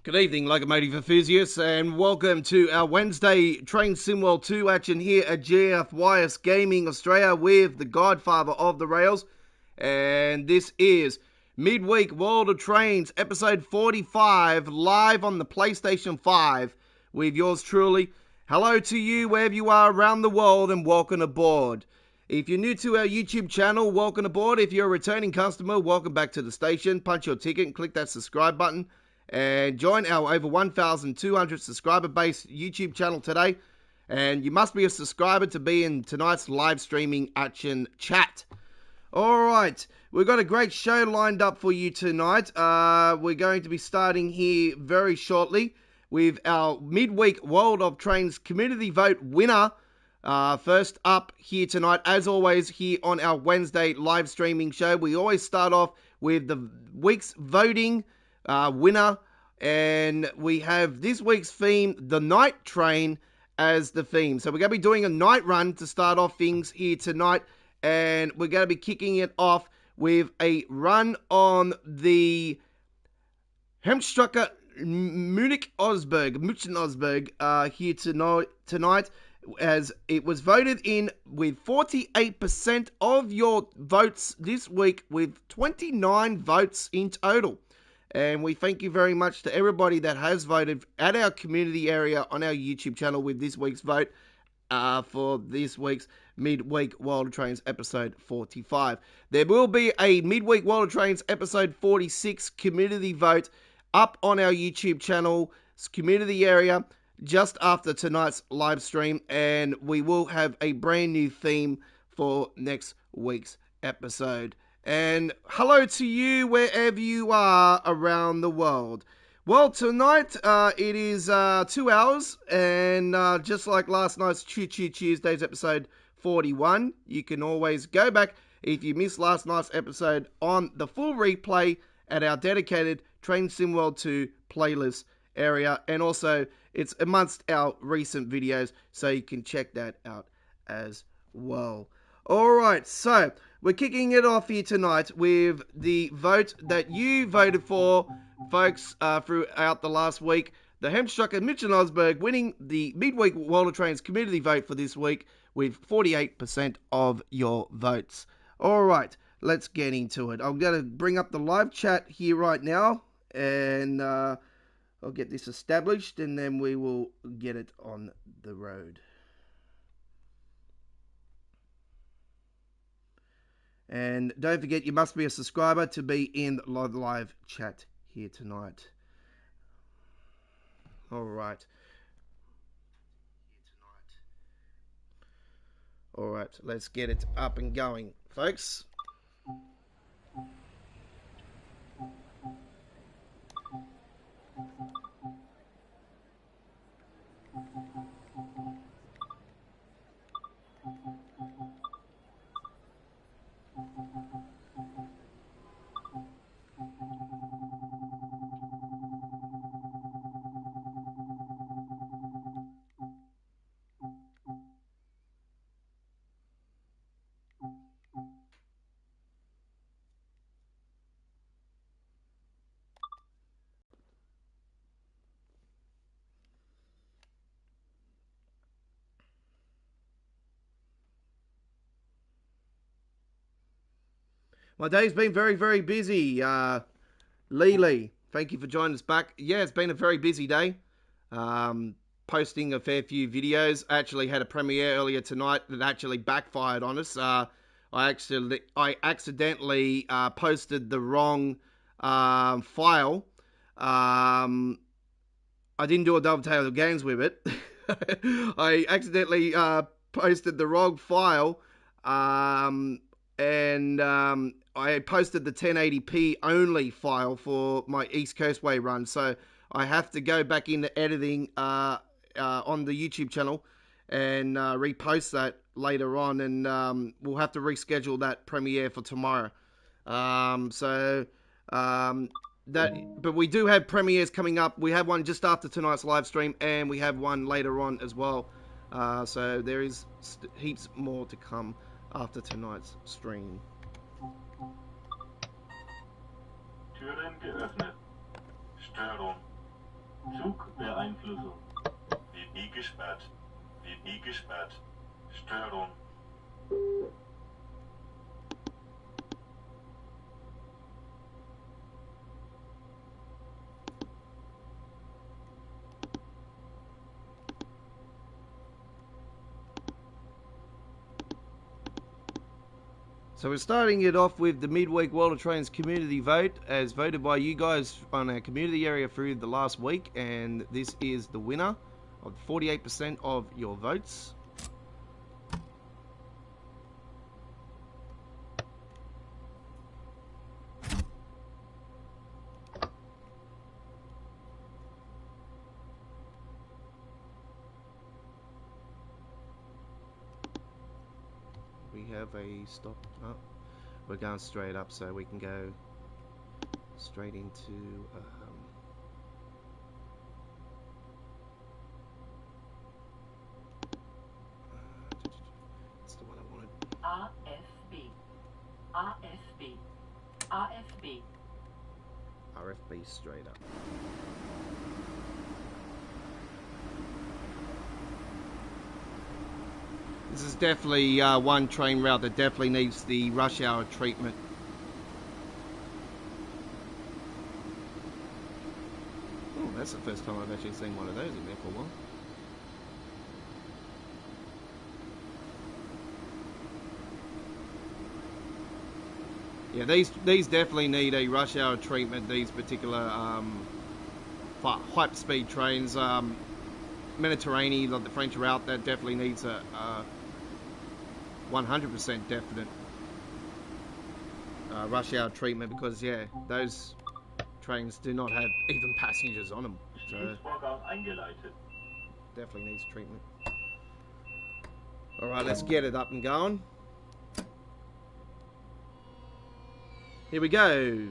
Good evening, locomotive enthusiasts, and welcome to our Wednesday Train Sim World 2 action here at GFYS Gaming Australia with the godfather of the rails. And this is Midweek World of Trains, episode 45, live on the PlayStation 5 with yours truly. Hello to you wherever you are around the world and welcome aboard. If you're new to our YouTube channel, welcome aboard. If you're a returning customer, welcome back to the station. Punch your ticket and click that subscribe button. And join our over 1,200 subscriber base YouTube channel today. And you must be a subscriber to be in tonight's live streaming action chat. Alright, we've got a great show lined up for you tonight. We're going to be starting here very shortly with our midweek World of Trains community vote winner. First up here tonight, as always, here on our Wednesday live streaming show, we always start off with the week's voting winner, and we have this week's theme, the night train, as the theme. So we're going to be doing a night run to start off things here tonight, and we're going to be kicking it off with a run on the Hemstrucker München-Osberg here tonight, as it was voted in with 48% of your votes this week, with 29 votes in total. And we thank you very much to everybody that has voted at our community area on our YouTube channel with this week's vote for this week's Midweek World of Trains episode 45. There will be a Midweek World of Trains episode 46 community vote up on our YouTube channel community area just after tonight's live stream, and we will have a brand new theme for next week's episode. And hello to you wherever you are around the world. Well, tonight it is 2 hours, and just like last night's Choo Choo Tuesdays episode 41, you can always go back if you missed last night's episode on the full replay at our dedicated Train Sim World 2 playlist area, and also it's amongst our recent videos, so you can check that out as well. Alright, so we're kicking it off here tonight with the vote that you voted for, folks, throughout the last week. The Hemstrucker München-Osberg winning the Midweek World of Trains community vote for this week with 48% of your votes. Alright, let's get into it. I'm going to bring up the live chat here right now, and I'll get this established, and then we will get it on the road. And don't forget, you must be a subscriber to be in the live chat here tonight. Alright. Alright, let's get it up and going, folks. My day's been very, very busy. Lily, thank you for joining us back. Yeah, it's been a very busy day. Posting a fair few videos. I actually had a premiere earlier tonight that actually backfired on us. I accidentally posted the wrong file. I didn't do a Dovetail games with it. I accidentally posted the wrong file. I posted the 1080p only file for my East Coast Way run, so I have to go back into editing on the YouTube channel and repost that later on, and we'll have to reschedule that premiere for tomorrow. But we do have premieres coming up. We have one just after tonight's live stream, and we have one later on as well. So there is heaps more to come after tonight's stream. Türen geöffnet. Störung. Flugbeeinflussung. WB gesperrt. WB gesperrt. Störung. So we're starting it off with the midweek World of Trains community vote, as voted by you guys on our community area through the last week, and this is the winner of 48% of your votes. We have a stop. Oh, we're going straight up, so we can go straight into that's the one I wanted. RFB. RFB. RFB. RFB straight up. This is definitely one train route that definitely needs the rush hour treatment. Oh, that's the first time I've actually seen one of those in there for a while. Yeah, these definitely need a rush hour treatment. These particular hyper speed trains, Mediterranean, like the French route, that definitely needs a 100% definite rush hour treatment, because yeah, those trains do not have even passengers on them. So definitely needs treatment. All right, let's get it up and going. Here we go.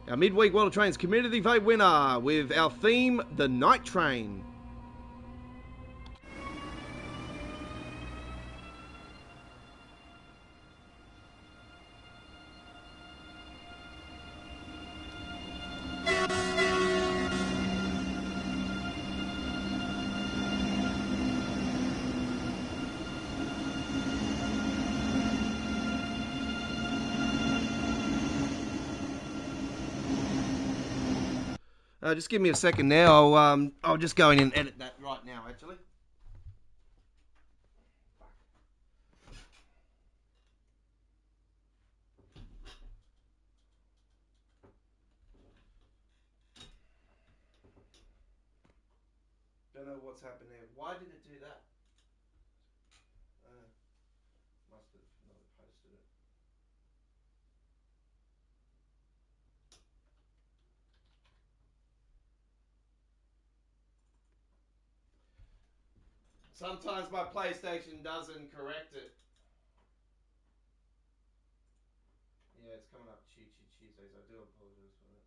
Our midweek World of Trains community vote winner with our theme, the Night Train. Just give me a second now. I'll just go in and edit that right now, actually. Don't know what's happened there. Why did it do that? Must have not posted it. Sometimes my PlayStation doesn't correct it. Yeah, it's coming up Tuesdays. I do apologize for that.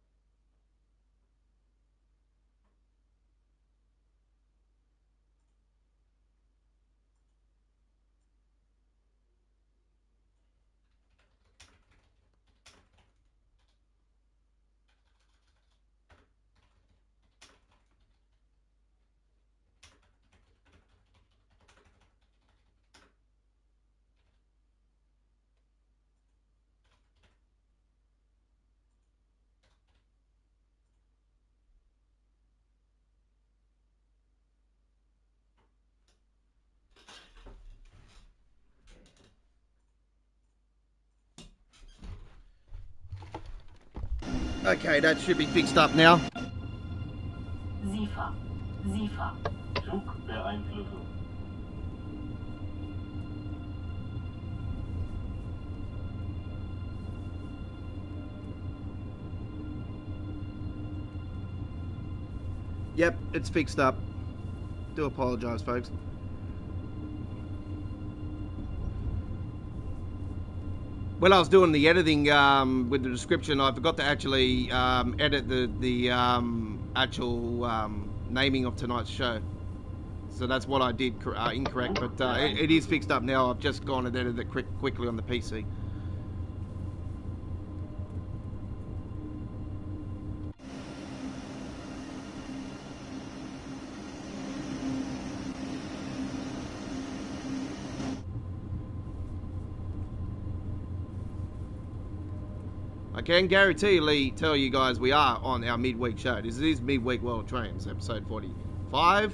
Okay, that should be fixed up now. SIFA. SIFA. Flugbeeinflussung. Yep, it's fixed up. Do apologise, folks. When I was doing the editing with the description, I forgot to actually edit the actual naming of tonight's show. So that's what I did incorrect, but it is fixed up now. I've just gone and edited it quickly on the PC. can guarantee, tell you guys we are on our midweek show. This is Midweek World Trains, episode 45.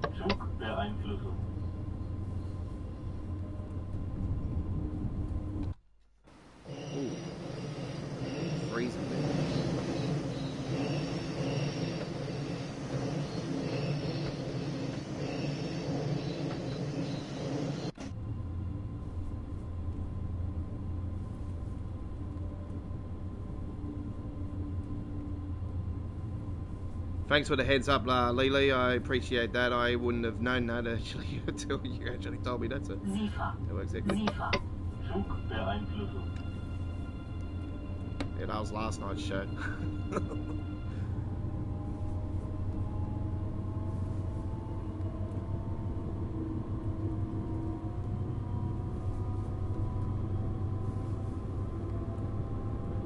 Zugbeeinflussung. Freezing. Thanks for the heads up, Lily. I appreciate that. I wouldn't have known that actually until you actually told me that. So SIFA. that works exactly. SIFA. Zugbeeinflussung. Yeah, that was last night's show.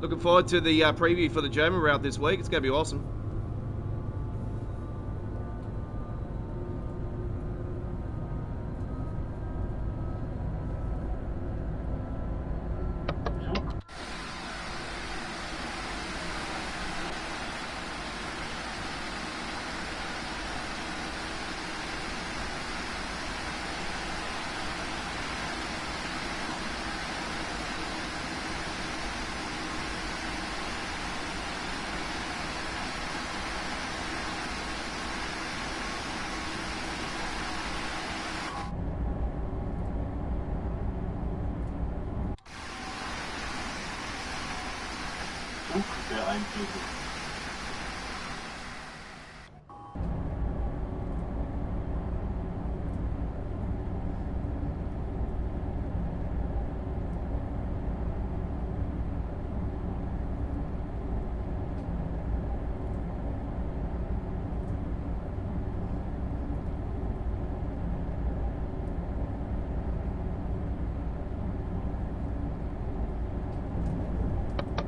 Looking forward to the preview for the German route this week. It's going to be awesome. Zugbeeinflussung.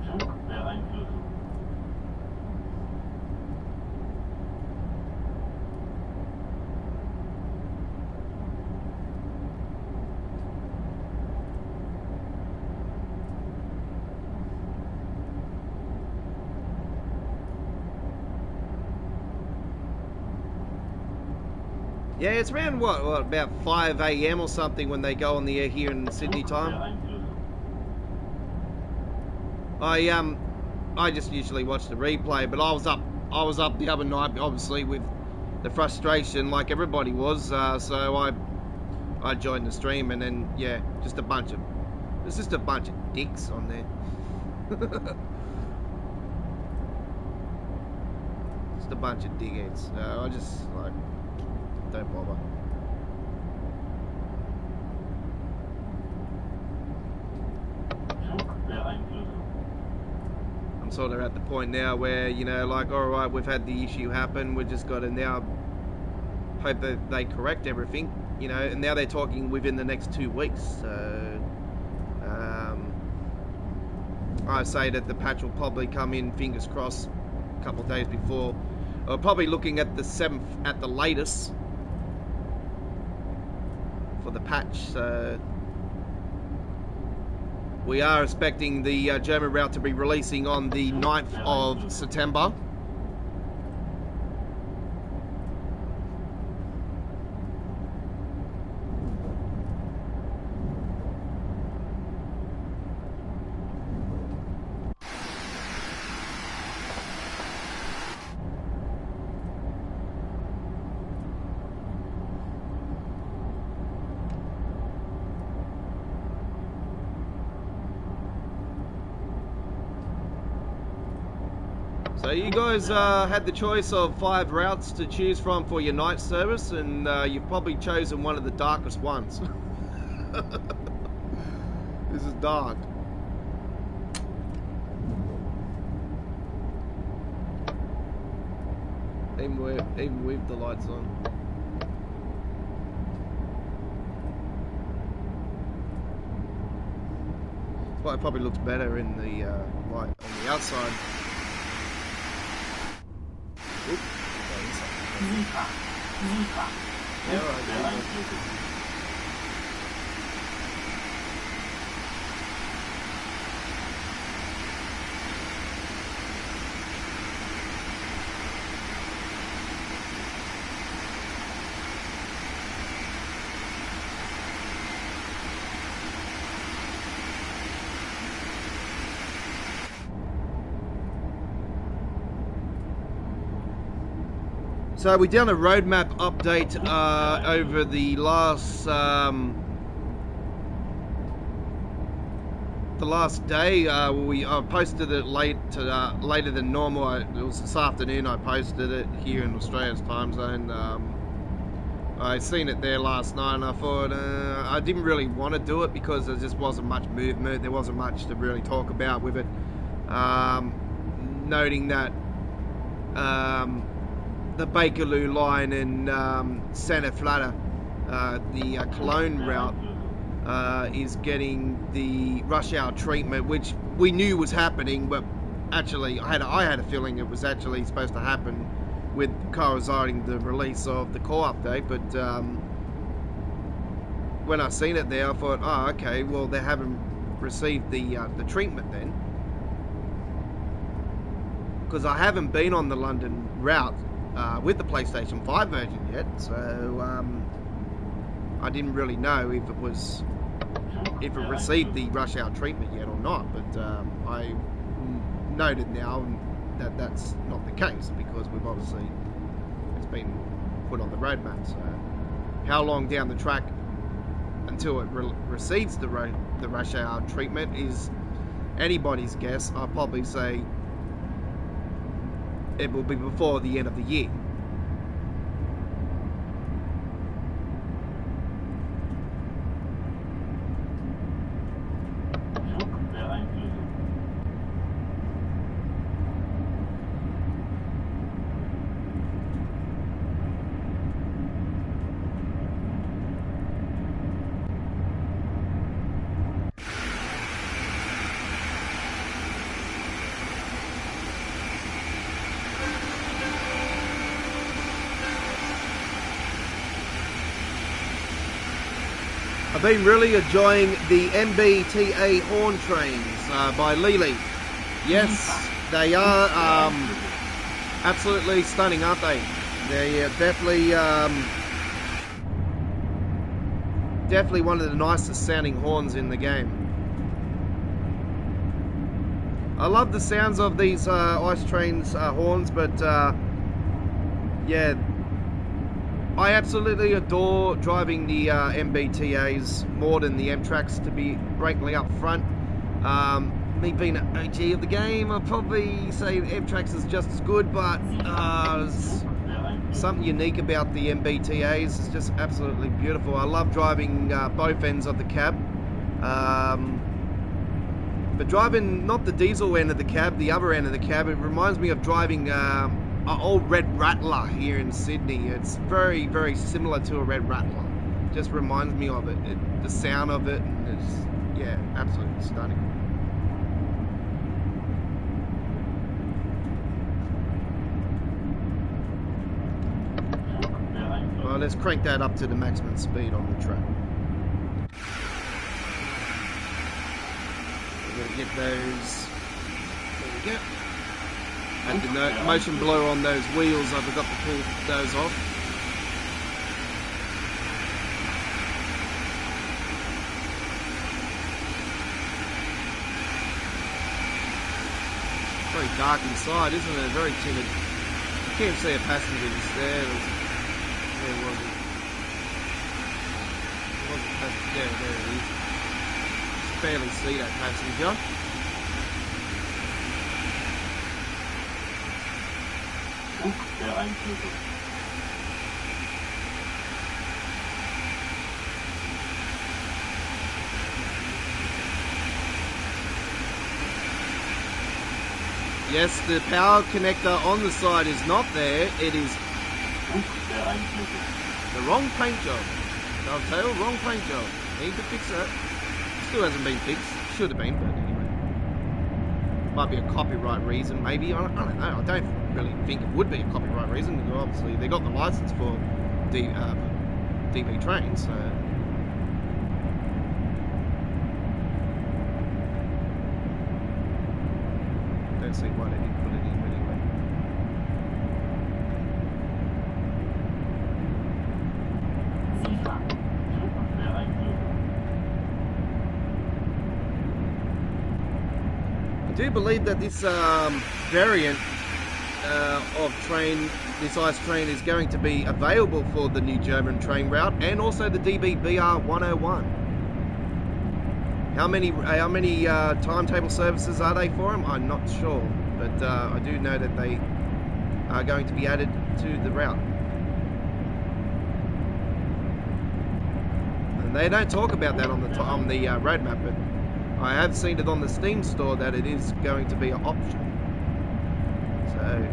Zugbeeinflussung. Yeah, it's around what about 5 a.m. or something when they go on the air here in Sydney time. Zugbeeinflussung. I just usually watch the replay, but I was up the other night, obviously with the frustration like everybody was. So I joined the stream, and then yeah, there's just a bunch of dicks on there. Just a bunch of dickheads. I just like don't bother. Zugbeeinflussung. I'm sort of at the point now where, you know, like, all right, we've had the issue happen. We've just got to now hope that they correct everything, you know. And now they're talking within the next 2 weeks. So I say that the patch will probably come in, fingers crossed, a couple of days before. We're probably looking at the 7th at the latest for the patch. So we are expecting the German route to be releasing on the 9th of September. So you guys had the choice of 5 routes to choose from for your night service, and you've probably chosen one of the darkest ones. This is dark. Even with the lights on. Well, it probably looks better in the light on the outside. Oop. SIFA. SIFA. Yeah, right. So we done a roadmap update over the last day. I posted it later than normal. It was this afternoon. I posted it here in Australia's time zone. I seen it there last night, and I thought I didn't really want to do it because there just wasn't much movement. There wasn't much to really talk about with it. Noting that the Bakerloo line and Santa Flata, the Cologne route, is getting the rush hour treatment, which we knew was happening, but actually I had a feeling it was actually supposed to happen with coinciding the release of the core update. But when I seen it there, I thought, oh, okay, well, they haven't received the treatment then, because I haven't been on the London route with the PlayStation 5 version yet, so I didn't really know if it received the rush hour treatment yet or not. But I noted now that that's not the case, because we've obviously, it's been put on the roadmap. So how long down the track until it receives the rush hour treatment is anybody's guess. I'll probably say it will be before the end of the year. I've been really enjoying the MBTA horn trains by Lily. Yes, they are absolutely stunning, aren't they? They're definitely one of the nicest sounding horns in the game. I love the sounds of these ice trains horns, but yeah, I absolutely adore driving the MBTAs more than the M-Tracks, to be frankly up front. Me being an OG of the game, I'll probably say M-Tracks is just as good, but there's something unique about the MBTAs. It's just absolutely beautiful. I love driving both ends of the cab. But driving not the diesel end of the cab, the other end of the cab, it reminds me of driving an old Red Rattler here in Sydney. It's very, very similar to a Red Rattler. Just reminds me of it. The sound of it, and it's, yeah, absolutely stunning. Well, let's crank that up to the maximum speed on the track. We're gonna get those. There we go. And the motion blur on those wheels, I forgot to pull those off. Very dark inside, isn't it? Very timid. You can't see a passenger just there. Where was it? Yeah, there it is. Just barely see that passenger. Yes, the power connector on the side is not there. It is the wrong paint job. Dovetail, wrong paint job. Need to fix it. Still hasn't been fixed. Should have been, but anyway. Might be a copyright reason, maybe. I don't know. I don't really think it would be a copyright reason, because obviously they got the license for DB trains, so. Don't see why they didn't put it in anyway. I do believe that this variant of train, this ice train is going to be available for the new German train route and also the DBBR 101. How many timetable services are they for them? I'm not sure, but I do know that they are going to be added to the route. And they don't talk about that on the roadmap, but I have seen it on the Steam store that it is going to be an option. So,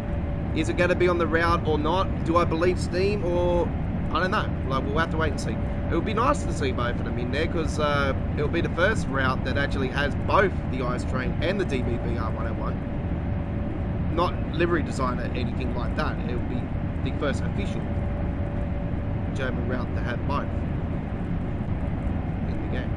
is it going to be on the route or not? Do I believe Steam or I don't know? Like, we'll have to wait and see. It would be nice to see both of them in there because it'll be the first route that actually has both the ice train and the DBBR 101. Not livery design or anything like that. It'll be the first official German route to have both in the game.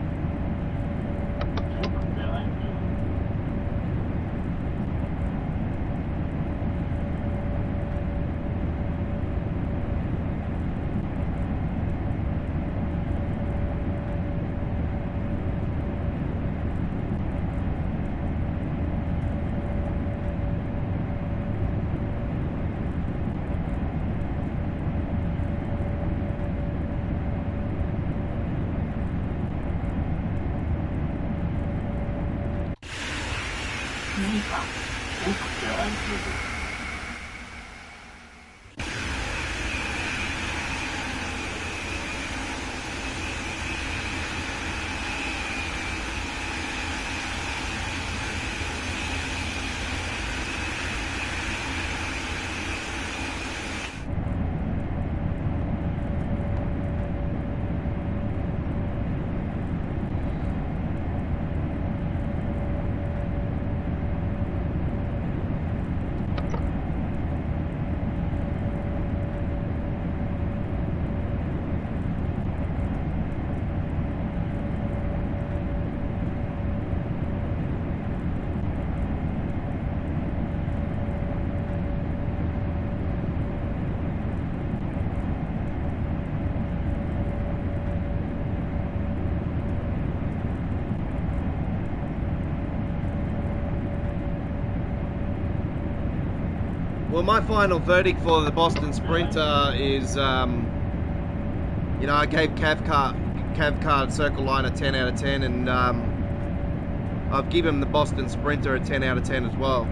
Well, my final verdict for the Boston Sprinter is, you know, I gave Cavcar Circle Line a 10 out of 10, and I've given the Boston Sprinter a 10 out of 10 as well.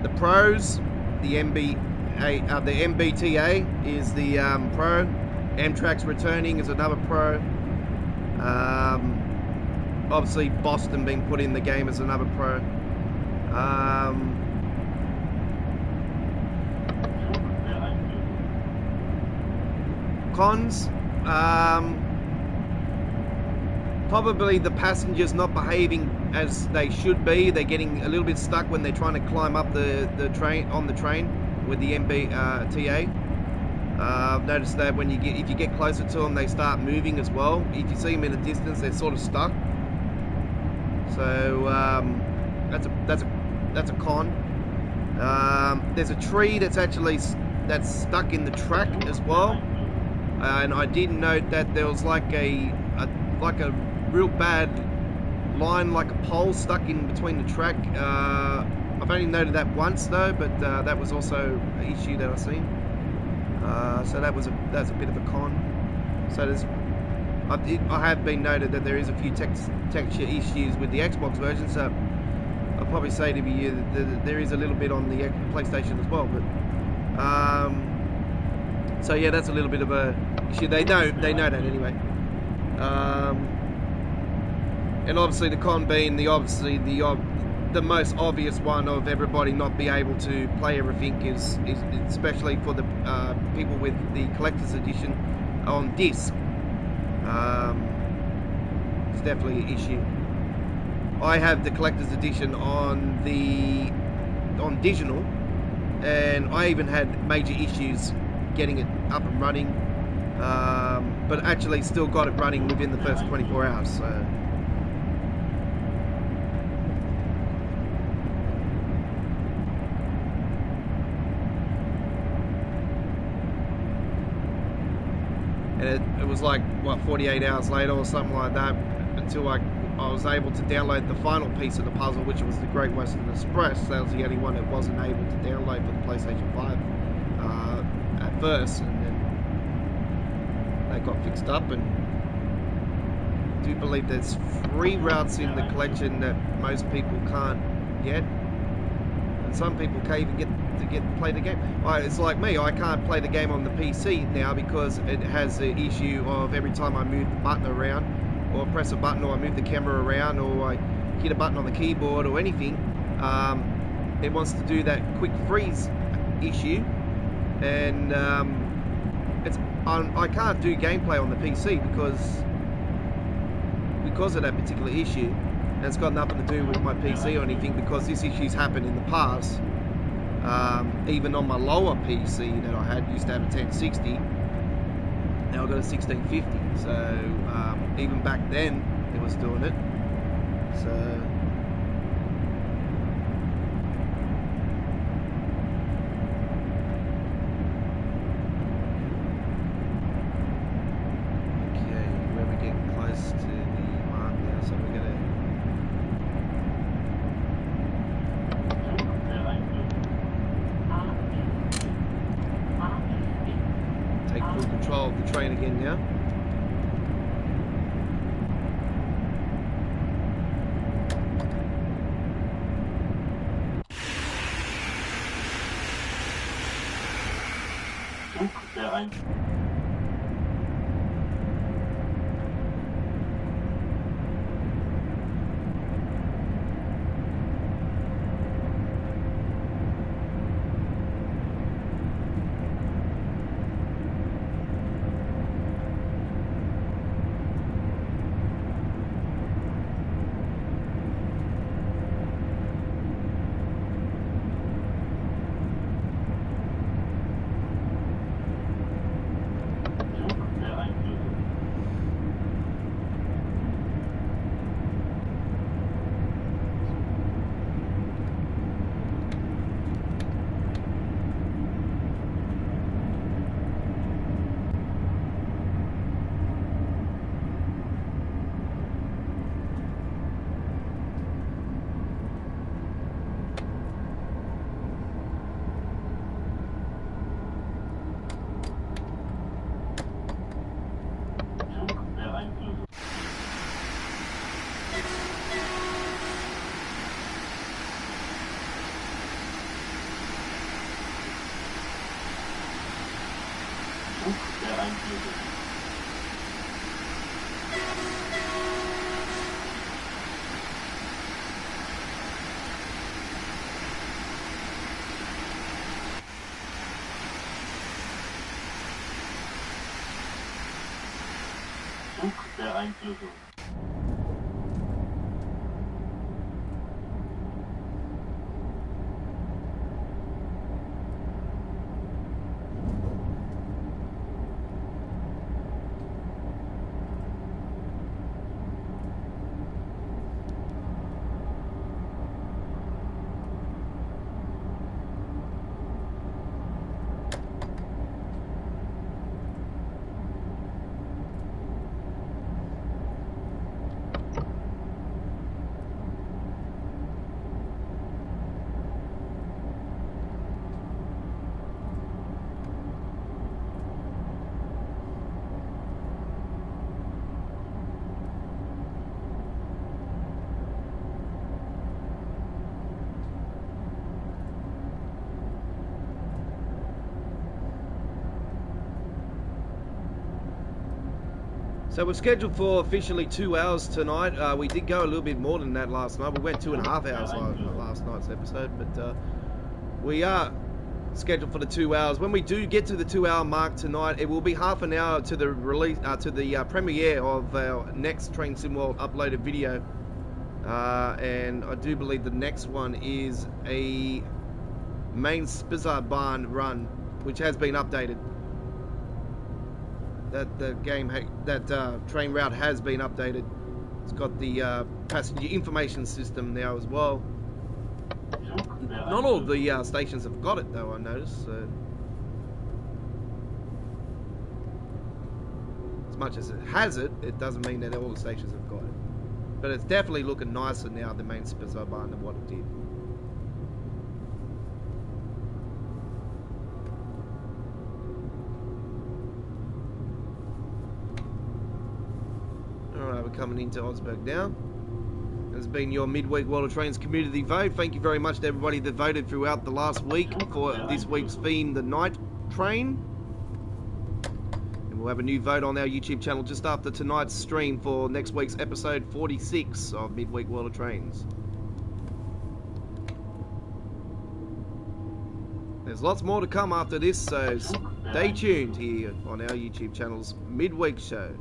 The pros, the MBTA is the pro. Amtrak's returning is another pro. Obviously, Boston being put in the game is another pro. Cons, probably the passengers not behaving as they should be. They're getting a little bit stuck when they're trying to climb up the train with the MBTA. I've noticed that when if you get closer to them, they start moving as well. If you see them in the distance, they're sort of stuck. So that's a con. There's a tree that's stuck in the track as well, and I did note that there was like a real bad line, like a pole stuck in between the track. I've only noted that once though, but that was also an issue that I've seen. So that's a bit of a con. So I have been noted that there is a few texture issues with the Xbox version. So I'll probably say to you that there is a little bit on the PlayStation as well, but so yeah, that's a little bit of a issue. They know that anyway. And obviously the con being the most obvious one of everybody not be able to play everything is especially for the people with the collector's edition on disc. It's definitely an issue. I have the collector's edition on digital, and I even had major issues getting it up and running, but actually still got it running within the first 24 hours. So. And it was like, what, 48 hours later or something like that until I I was able to download the final piece of the puzzle, which was the Great Western Express. That was the only one that wasn't able to download for the PlayStation 5 at first, and then they got fixed up. And I do believe there's 3 routes in the collection that most people can't get, and some people can't even get to play the game. It's like me, I can't play the game on the PC now because it has the issue of every time I move the button around, or press a button, or I move the camera around, or I hit a button on the keyboard or anything, it wants to do that quick freeze issue, and I can't do gameplay on the PC because of that particular issue. And it's got nothing to do with my PC or anything, because this issue's happened in the past. Even on my lower PC that I had, used to have a 1060, now I've got a 1650. So even back then it was doing it. So okay, we're getting close to the mark now, so we're gonna take full control of the train again now. Zug der ein. Zug der Einflüsse. So we're scheduled for officially 2 hours tonight. We did go a little bit more than that last night. We went 2.5 hours last night's episode, but we are scheduled for the 2 hours. When we do get to the 2 hour mark tonight, it will be half an hour to the release, to the premiere of our next Train Sim World uploaded video. And I do believe the next one is a main Spizzard Barn run, which has been updated. That the game, train route has been updated. It's got the passenger information system now as well. Not all of the stations have got it though, I noticed. So as much as it has it, it doesn't mean that all the stations have got it. But it's definitely looking nicer now, the main speedo barn, than what it did. Alright, we're coming into Osberg now. It's been your midweek World of Trains community vote. Thank you very much to everybody that voted throughout the last week for this week's theme, the night train. And we'll have a new vote on our YouTube channel just after tonight's stream for next week's episode 46 of Midweek World of Trains. There's lots more to come after this, so stay tuned here on our YouTube channel's midweek show.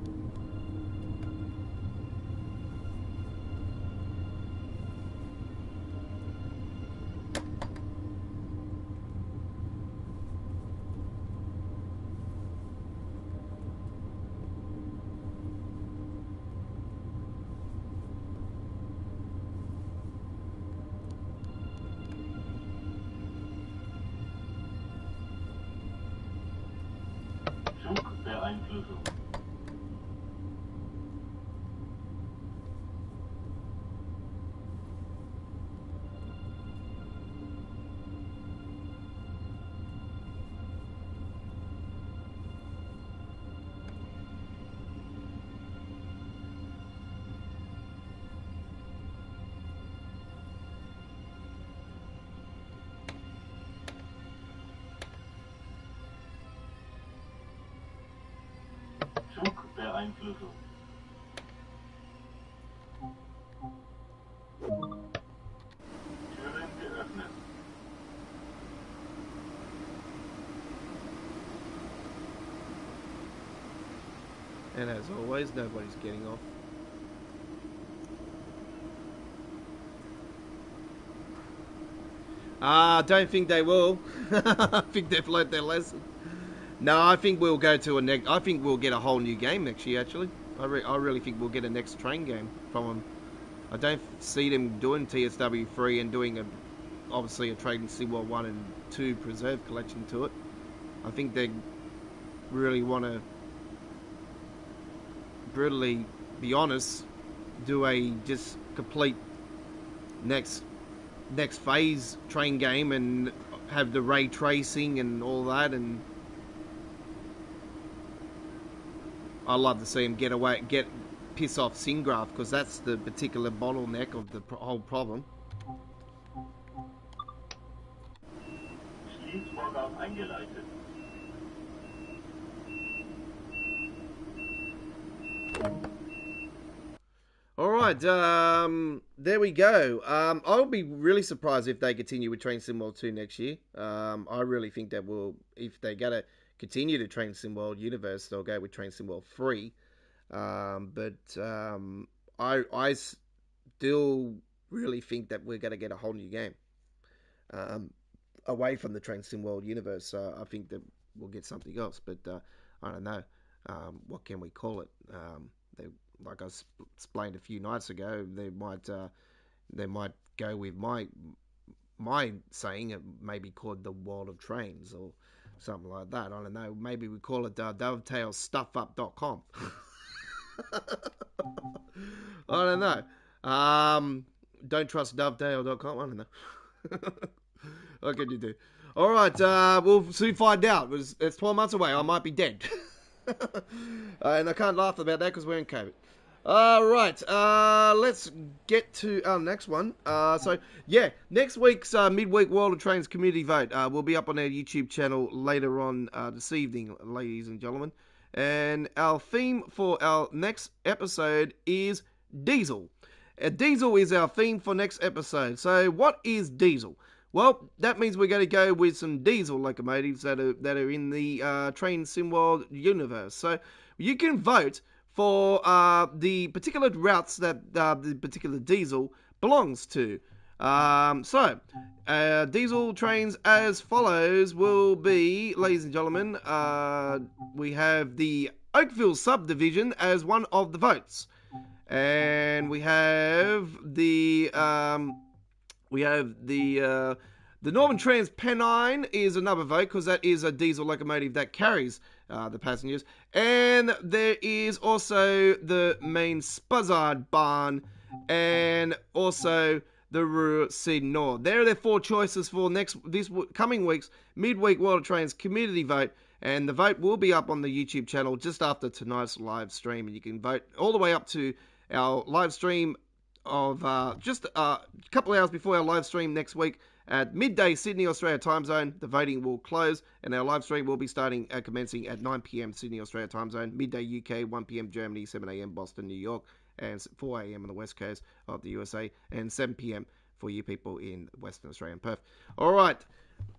Zugbeeinflussung. Türen geöffnet. And as always, nobody's getting off. I don't think they will. I think they've learnt their lesson. No, I think we'll go to I think we'll get a whole new game next year. Actually, I really think we'll get a next train game from them. I don't see them doing TSW3 and doing obviously a Train Sim World 1 and 2 Preserve collection to it. I think they really want to, brutally be honest, do a just complete next phase train game and have the ray tracing and all that. And I love to see them piss off Singraph, because that's the particular bottleneck of the whole problem. Schließvorgang eingeleitet. Alright, there we go. I'll be really surprised if they continue with Train Sim World 2 next year. I really think that if they gotta continue to Train Sim World Universe, they'll go with Train Sim World 3. I still really think that we're gonna get a whole new game. Away from the Train Sim World Universe. I think that we'll get something else, but I don't know. What can we call it? Like I explained a few nights ago, they might go with my saying it may be called the World of Trains or something like that. I don't know. Maybe we call it Dovetail StuffUp.com. I don't know. Don't trust Dovetail.com. I don't know. What can you do? All right, we'll soon find out. It's 12 months away. I might be dead. And I can't laugh about that because we're in COVID. Right, let's get to our next one. Next week's Midweek World of Trains community vote will be up on our YouTube channel later on this evening, ladies and gentlemen. And our theme for our next episode is diesel. Diesel is our theme for next episode. So what is diesel? Well, that means we're going to go with some diesel locomotives that are in the Train Sim World universe. So you can vote for the particular routes that the particular diesel belongs to. Diesel trains as follows will be, ladies and gentlemen, we have the Oakville subdivision as one of the votes. And we have the The Northern Trans Pennine is another vote because that is a diesel locomotive that carries the passengers. And there is also the main Spuzzard Barn and also the Rue Seed Nord. There are their 4 choices for coming week's midweek World of Trains community vote. And the vote will be up on the YouTube channel just after tonight's live stream. And you can vote all the way up to our live stream of just a couple of hours before our live stream next week at midday Sydney, Australia time zone. The voting will close and our live stream will be commencing at 9 p.m. Sydney, Australia time zone, midday UK, 1 p.m. Germany, 7 a.m. Boston, New York, and 4 a.m. on the west coast of the USA, and 7 p.m. for you people in Western Australia and Perth. All right,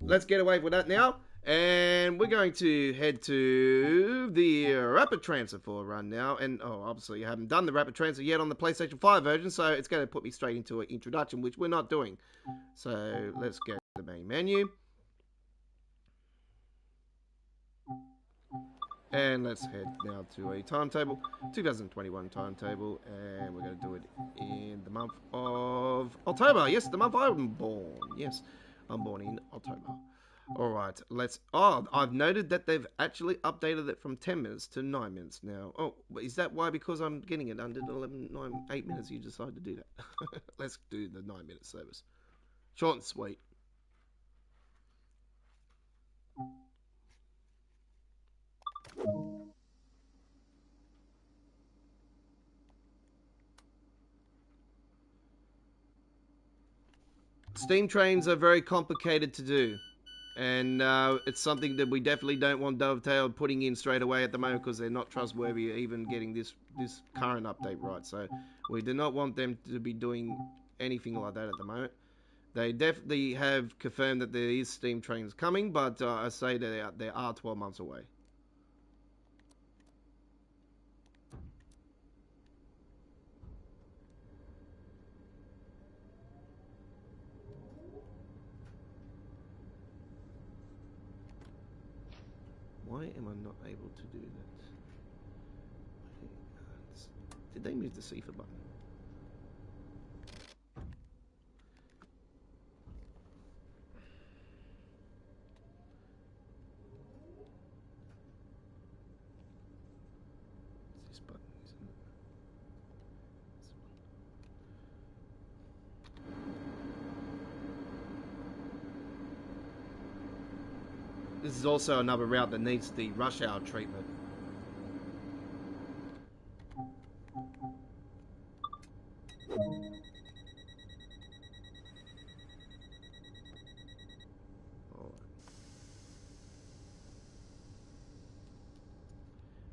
let's get away with that now. And we're going to head to the Rapid Transfer for a run now. And obviously, I haven't done the Rapid Transfer yet on the PlayStation 5 version, so it's going to put me straight into an introduction, which we're not doing. So let's go to the main menu. And let's head now to a timetable, 2021 timetable, and we're going to do it in the month of October. Yes, the month I'm born. Yes, I'm born in October. All right, I've noted that they've actually updated it from 10 minutes to 9 minutes now. Oh, is that why? Because I'm getting it under 8 minutes, you decide to do that? Let's do the 9-minute service. Short and sweet. Steam trains are very complicated to do. And it's something that we definitely don't want Dovetail putting in straight away at the moment because they're not trustworthy even getting this current update right. So we do not want them to be doing anything like that at the moment. They definitely have confirmed that there is steam trains coming, but I say that they are 12 months away. Why am I not able to do that? Did they move the CIFA button? It's this button, isn't it? This is also another route that needs the rush hour treatment.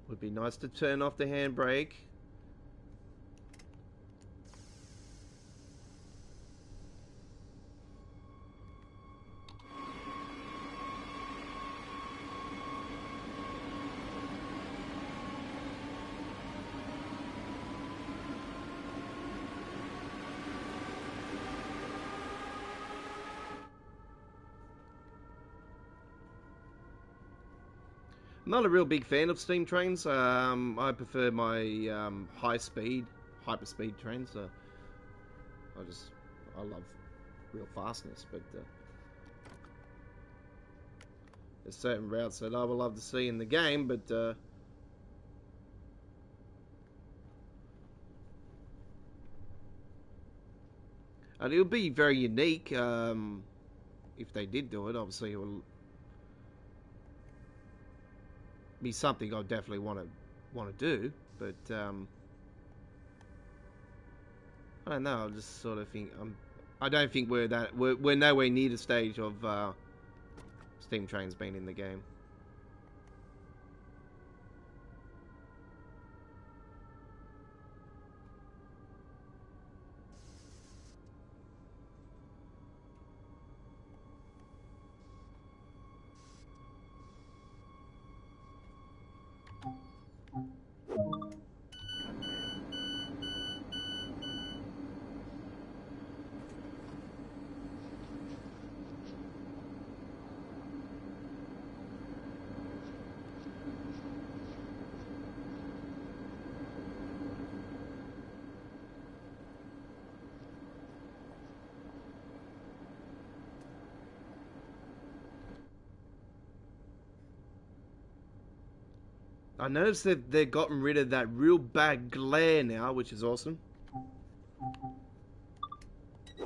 Would be nice to turn off the handbrake. I'm not a real big fan of steam trains. I prefer my high-speed, hyper-speed trains. I love real fastness, but there's certain routes that I would love to see in the game, but and it would be very unique if they did do it. Obviously, it will be something I definitely want to do, but I don't know. I just sort of think I don't think we're nowhere near the stage of steam trains being in the game. I noticed that they've gotten rid of that real bad glare now, which is awesome. It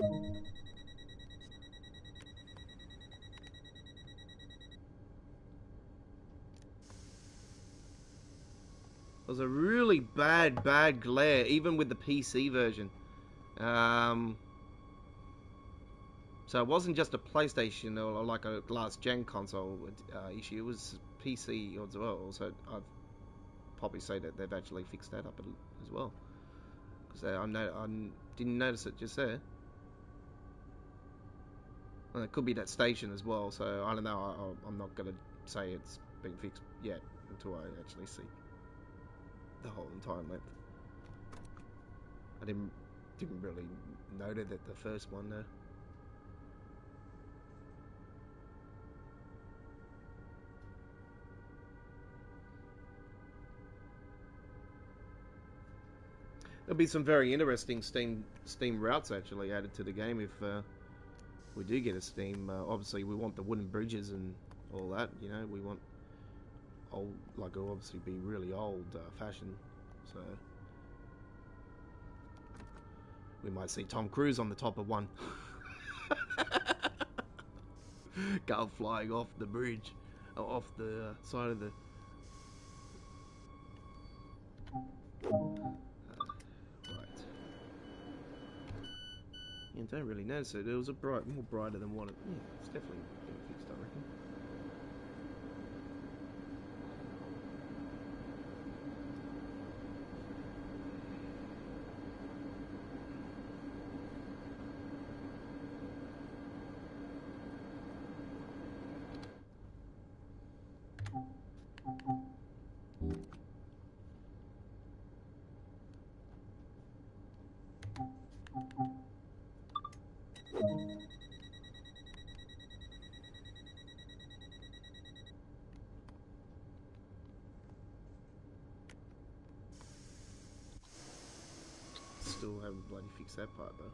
was a really bad glare, even with the PC version. So it wasn't just a PlayStation or like a last gen console issue. It was PC as well. So I'd probably say that they've actually fixed that up as well. Because I didn't notice it just there. And it could be that station as well. So I don't know. I'm not going to say it's been fixed yet until I actually see the whole entire length. I didn't really notice it the first one though. There'll be some very interesting Steam routes actually added to the game if we do get a Steam. Obviously, we want the wooden bridges and all that. You know, we want old, like it'll obviously be really old fashioned. So we might see Tom Cruise on the top of one, go flying off the bridge, off the side of the. Right. Yeah, don't really notice it. It was more brighter than what it. Yeah, it's definitely been fixed, I reckon. Still haven't bloody fixed that part though.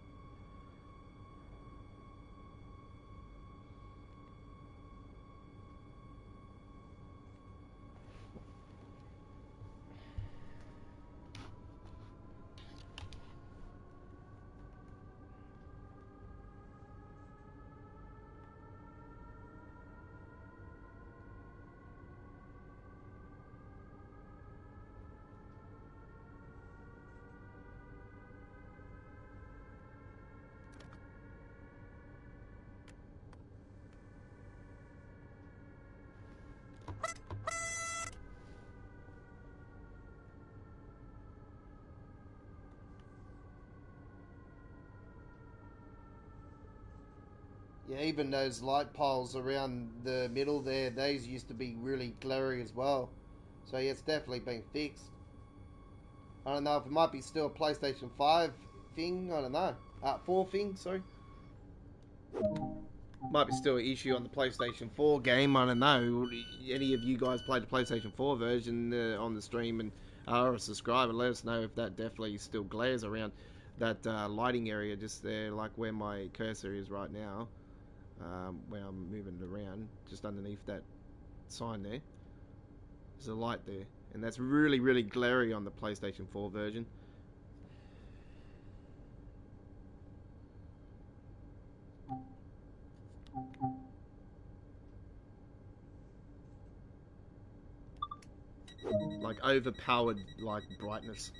Yeah, even those light poles around the middle there, those used to be really glary as well. So yeah, it's definitely been fixed. I don't know if it might be still a PlayStation 5 thing, I don't know. 4 thing, sorry. Might be still an issue on the PlayStation 4 game, I don't know. Any of you guys played the PlayStation 4 version on the stream and are a subscriber, let us know if that definitely still glares around that lighting area just there, like where my cursor is right now. When I'm moving it around, just underneath that sign there, there's a light there, and that's really glary on the PlayStation 4 version. Like overpowered like brightness.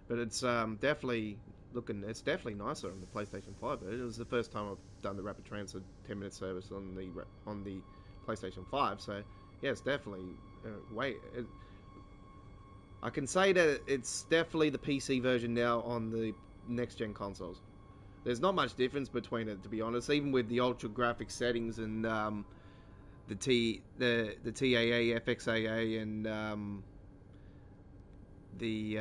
But it's definitely it's definitely nicer on the PlayStation 5 version. It was the first time I've done the rapid transfer 10-minute service on the PlayStation 5, so yeah, it's definitely I can say that it's definitely the PC version now on the next gen consoles. There's not much difference between it, to be honest. Even with the ultra graphic settings and the TAA, FXAA, and the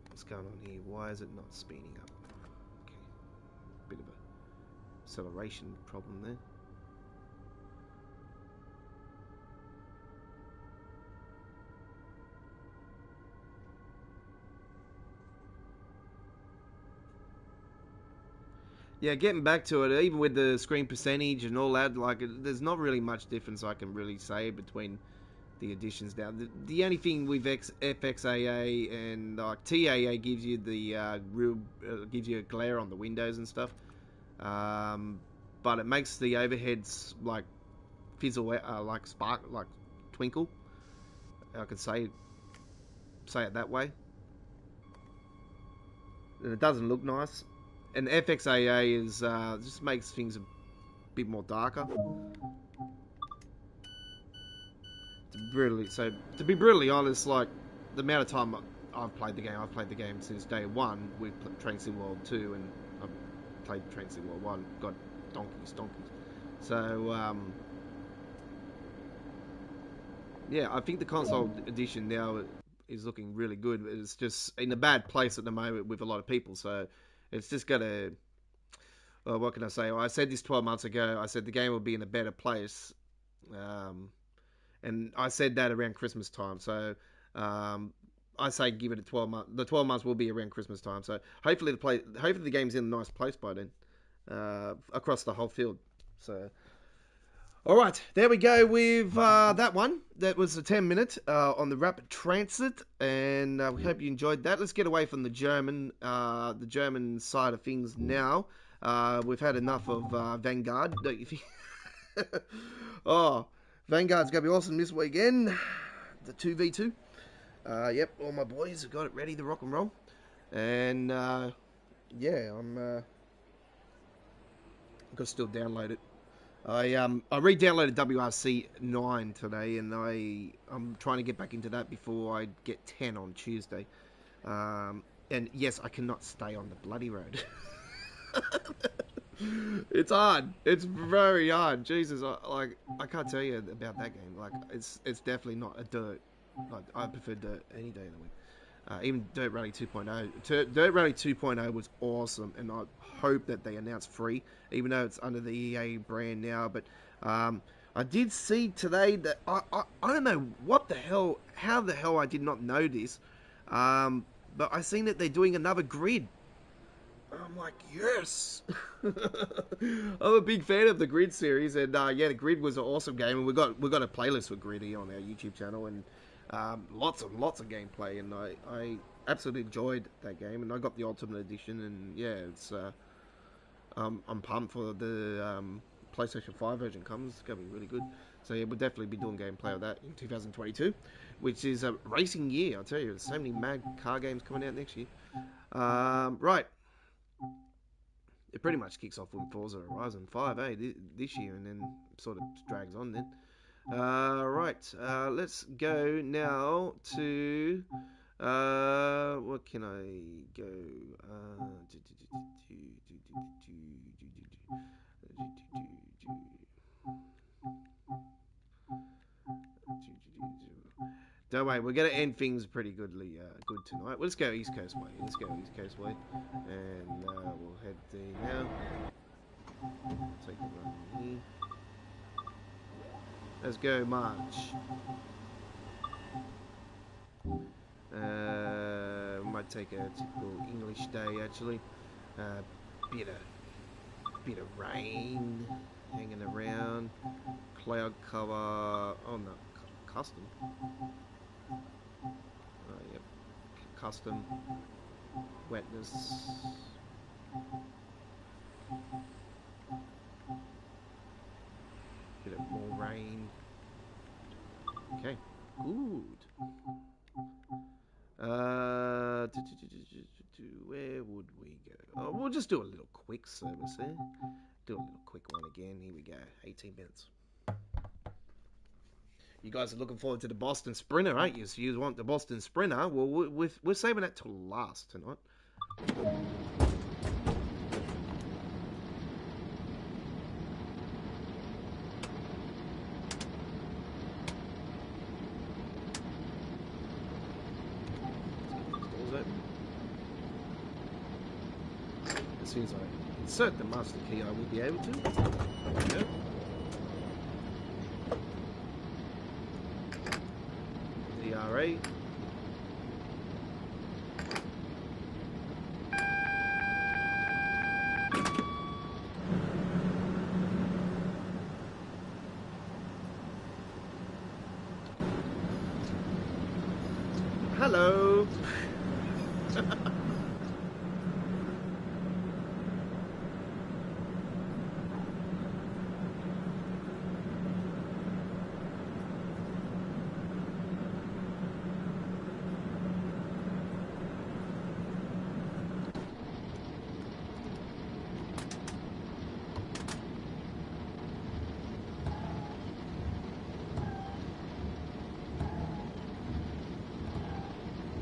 what's going on here? Why is it not speeding up? Okay, bit of a acceleration problem there. Yeah, getting back to it, even with the screen percentage and all that, like, there's not really much difference I can really say between the additions now. The only thing with FXAA and like TAA gives you the real gives you a glare on the windows and stuff, but it makes the overheads like fizzle out, like spark, like twinkle. I could say it that way, and it doesn't look nice. And FXAA is just makes things a bit more darker. To be brutally honest, like the amount of time I've played the game since day one with Train Sim World 2, and I've played Train Sim World 1, got donkeys. So, yeah, I think the console edition now is looking really good. It's just in a bad place at the moment with a lot of people, so it's just got to. Well, what can I say? Well, I said this 12 months ago. I said the game will be in a better place. And I said that around Christmas time. So I say give it a 12 months. The 12 months will be around Christmas time. So hopefully the game's in a nice place by then, across the whole field. So, all right, there we go with that one. That was a 10-minute on the rapid transit, and we hope you enjoyed that. Let's get away from the German side of things now. We've had enough of Vanguard, don't you think? Oh, Vanguard's going to be awesome this weekend. The 2v2. Yep, all my boys have got it ready to rock and roll. And, yeah, I'm got to still download it. I re-downloaded WRC 9 today, and I'm trying to get back into that before I get 10 on Tuesday. And yes, I cannot stay on the bloody road. It's hard. It's very hard. Jesus, I can't tell you about that game. Like, it's definitely not a dirt. Like, I prefer dirt any day of the week. Even Dirt Rally 2.0. Dirt Rally 2.0 was awesome, and I hope that they announce free, even though it's under the EA brand now. But I did see today that I don't know how the hell I did not know this, but I seen that they're doing another grid. I'm like, yes! I'm a big fan of the Grid series, and yeah, the Grid was an awesome game, and we've got a playlist for Griddy on our YouTube channel, and lots of gameplay, and I absolutely enjoyed that game, and I got the Ultimate Edition, and yeah, it's I'm pumped for the PlayStation 5 version comes. It's gonna be really good. So yeah, we'll definitely be doing gameplay of that in 2022, which is a racing year. I'll tell you, there's so many mad car games coming out next year. Right. It pretty much kicks off with Forza Horizon 5, this year, and then sort of drags on then. Right, let's go now to, what can I go, don't worry, we're going to end things pretty good tonight. Let's go East Coast way. And we'll head there now. Take a run here. Let's go March. Might take a typical English day actually. Bit of rain hanging around. Cloud cover. Oh no, custom. Yep, custom. Wetness. Bit of more rain. Okay, good. Where would we go? Oh, we'll just do a little quick service there. Do a little quick one again. Here we go. 18 minutes. You guys are looking forward to the Boston Sprinter, aren't you? So you want the Boston Sprinter? Well, we're saving that till last tonight. As soon as I insert the master key, I will be able to. There we go. DRA. Hello.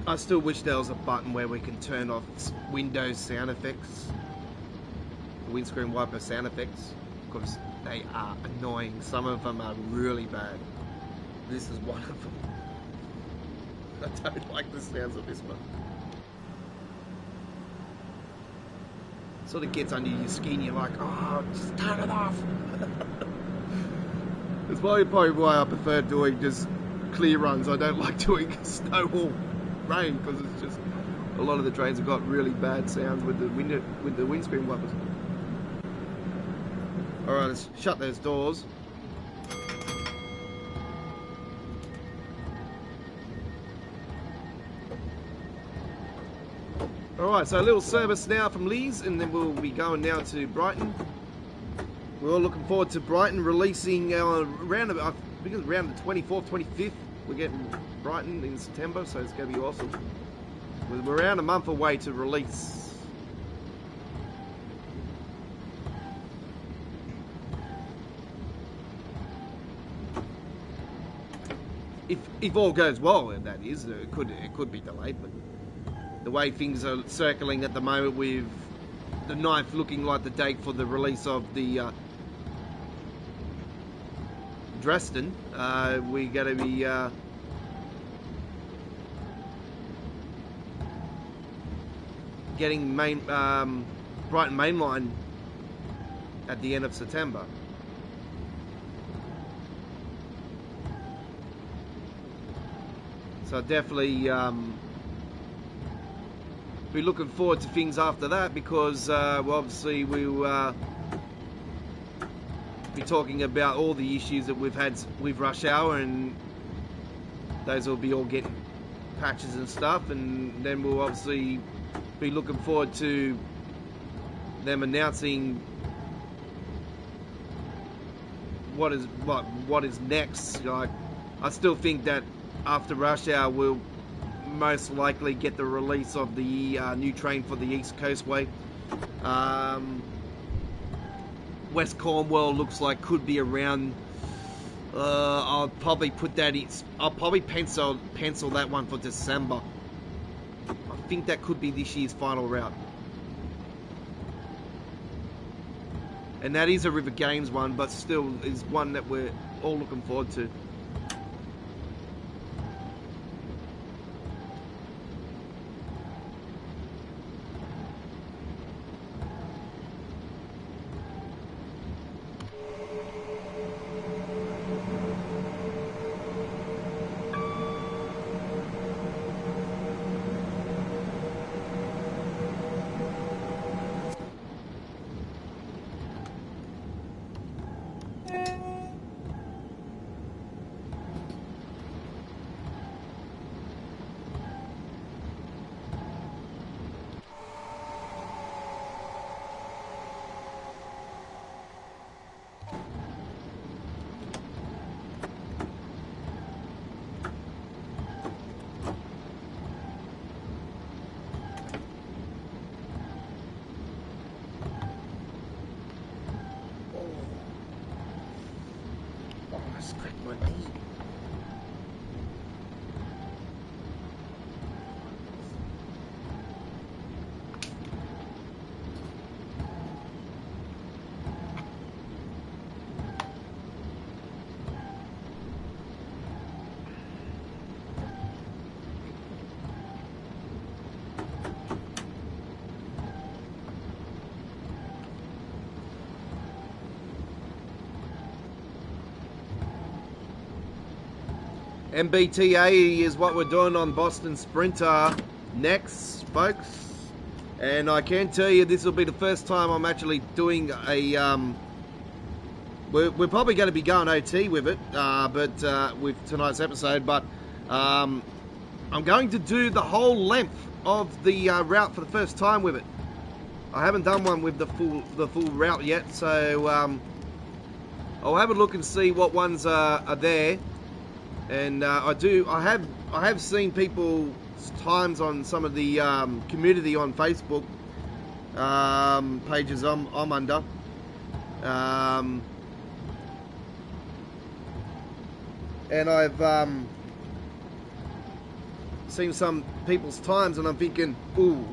I still wish there was a button where we can turn off Windows sound effects, windscreen wiper sound effects, because they are annoying. Some of them are really bad. This is one of them. I don't like the sounds of this one. Sort of gets under your skin. You're like, oh, just turn it off. That's probably why I prefer doing just clear runs. I don't like doing snow or rain, because it's just a lot of the trains have got really bad sounds with the windscreen wipers. All right, let's shut those doors. All right, so a little service now from Lee's, and then we'll be going now to Brighton. We're all looking forward to Brighton releasing around the 24th, 25th. We're getting Brighton in September, so it's going to be awesome. We're around a month away to release. If all goes well, and that is, it could be delayed, but the way things are circling at the moment, with the 9th looking like the date for the release of the Dresden, we're going to be getting Brighton Mainline at the end of September. So definitely be looking forward to things after that, because well, obviously we'll be talking about all the issues that we've had with rush hour, and those will be all getting patches and stuff, and then we'll obviously be looking forward to them announcing what is next. Like, I still think that after rush hour we'll most likely get the release of the new train for the East Coastway. West Cornwall looks like could be around. I'll probably put that in. I'll probably pencil that one for December. I think that could be this year's final route, and that is a River Games one, but still is one that we're all looking forward to. MBTA is what we're doing on Boston Sprinter next, folks. And I can tell you this will be the first time I'm actually doing a... We're probably going to be going OT with it, but with tonight's episode. But I'm I'm going to do the whole length of the route for the first time with it. I haven't done one with the full route yet, so I'll have a look and see what ones are there. And I have seen people's times on some of the community on Facebook pages I'm under. And I've seen some people's times, and I'm thinking, ooh,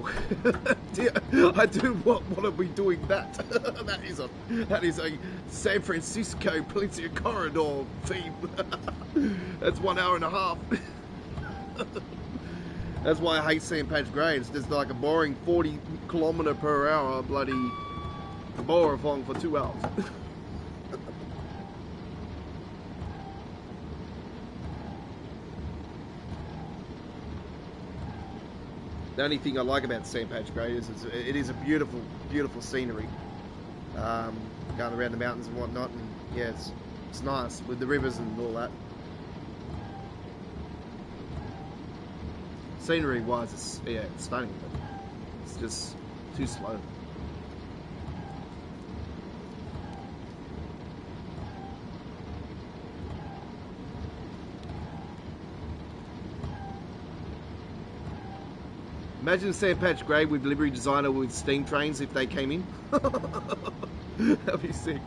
I do. What are we doing that? that is a San Francisco Peninsula Corridor theme. That's 1 hour and a half. That's why I hate San Patch Grade. It's just like a boring 40km/h bloody borathon for 2 hours. The only thing I like about St. Patch Grade is it is a beautiful, beautiful scenery. Going around the mountains and whatnot, and yeah, it's nice with the rivers and all that. Scenery wise, it's stunning, but it's just too slow. Imagine St. Patch Grade with livery designer with steam trains if they came in. That'd be sick.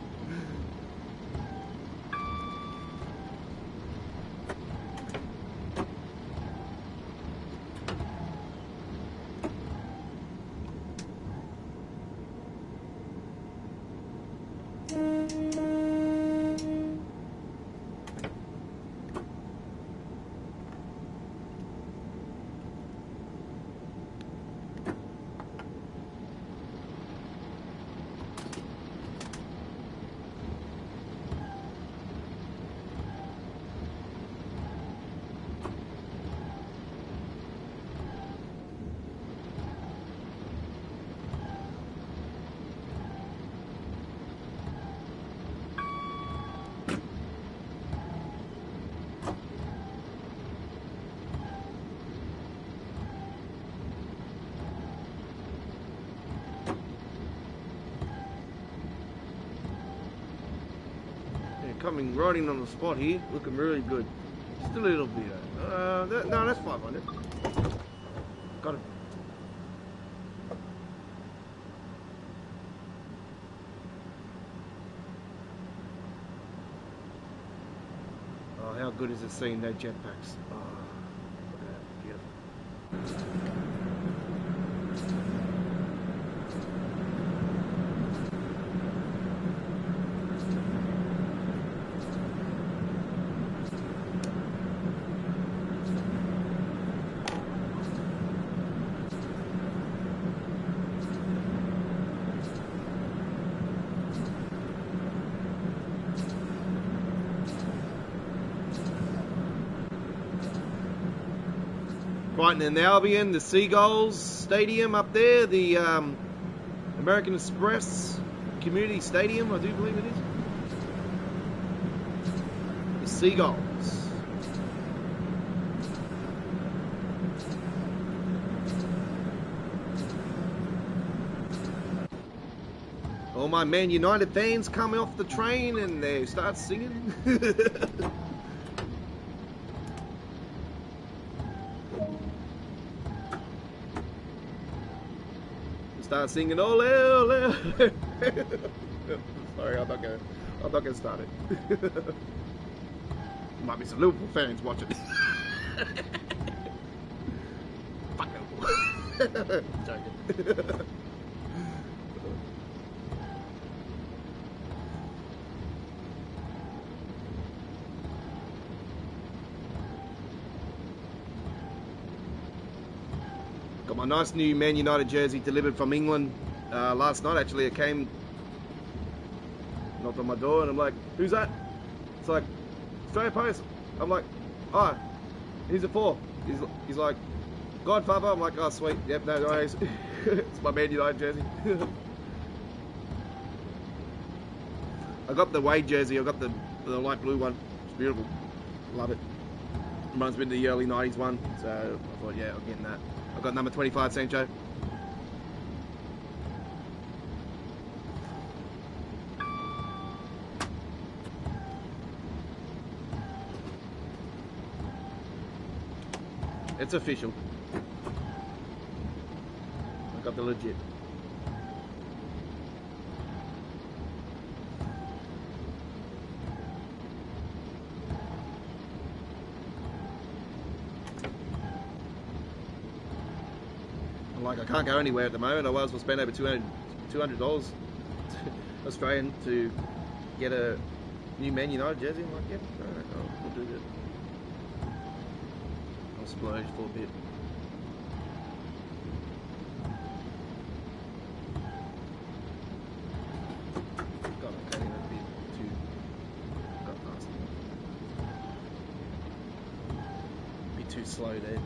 Coming right in on the spot here, looking really good. Just a little bit. No, that's 500. Got it. Oh, how good is it seeing no jetpacks? Oh, look at that, beautiful. Brighton and Albion, the Seagulls Stadium up there, the American Express Community Stadium, I do believe it is. The Seagulls. All my Man United fans come off the train and they start singing. Start singing ole ole. Sorry, I'm not gonna start it. Might be some Liverpool fans watching. Fuck Liverpool. Joking. Got my nice new Man United jersey delivered from England last night. Actually, it came, knocked on my door, and I'm like, "Who's that?" It's like, "Australia Post." I'm like, "Oh, who's it for?" He's like, "Godfather." I'm like, "Oh, sweet. Yep, no worries." It's my Man United jersey. I got the away jersey. I got the light blue one. It's beautiful. Love it. Reminds me of the early 90s one. So I thought, yeah, I'm getting that. I've got number 25, Sancho. It's official. I got the legit. Like, I can't go anywhere at the moment. I might as well spend over $200 Australian to get a new Man United jersey. I'm like, yeah, I'll do that. I'll splurge for a bit. God, I can't even be too. Got past it. Be too slow there.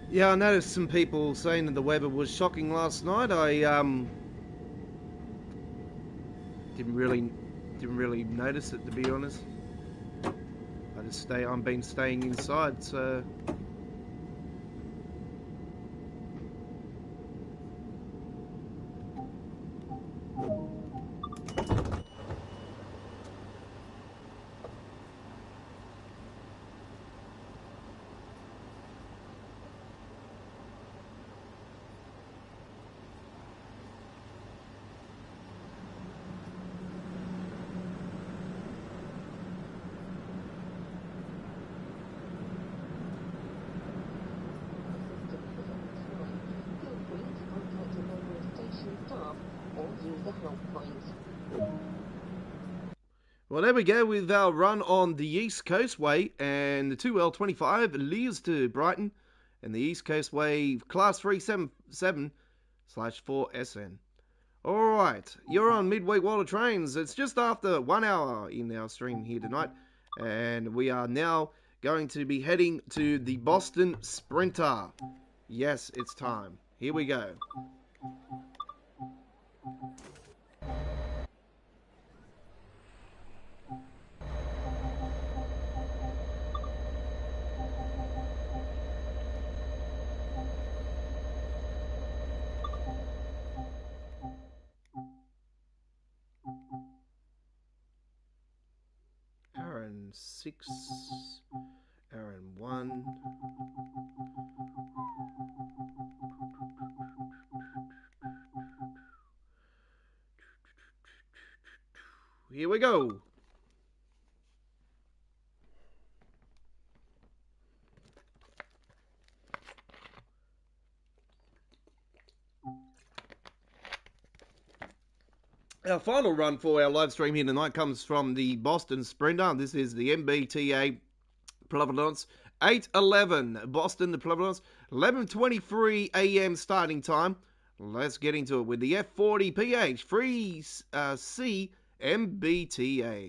Yeah, I noticed some people saying that the weather was shocking last night. I didn't really notice it, to be honest. I've been staying inside, so. Well, there we go with our run on the East Coast Way, and the 2L25 leads to Brighton, and the East Coast Way Class 377/4SN. Alright, you're on Midweek World of Trains. It's just after 1 hour in our stream here tonight, and we are now going to be heading to the Boston Sprinter. Yes, it's time. Here we go. Aaron 6, Aaron 1. Here we go. Our final run for our live stream here tonight comes from the Boston Sprinter. This is the MBTA Providence 8:11 Boston the Providence 11:23 a.m. starting time. Let's get into it with the F40 PH Free C MBTA.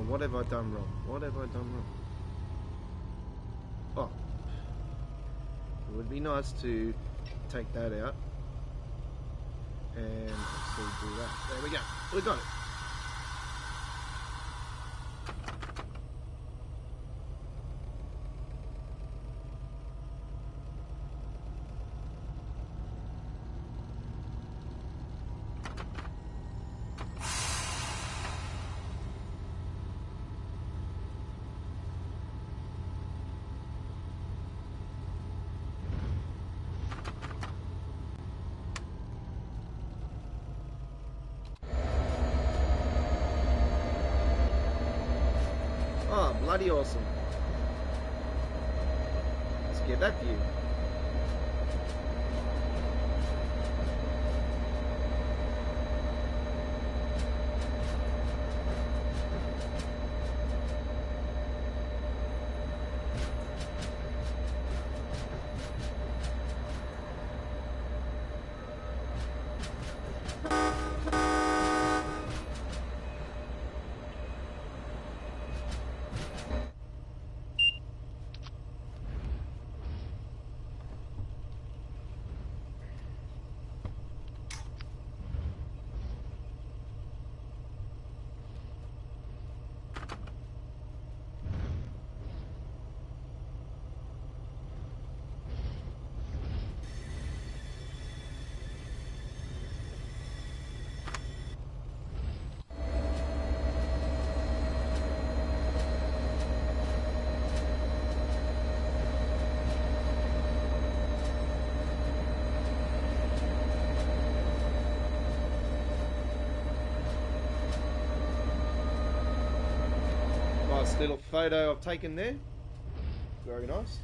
What have I done wrong? What have I done wrong? Oh. It would be nice to take that out and actually do that. There we go. We got it. Bloody awesome. Let's get that view. Nice little photo I've taken there. Very nice.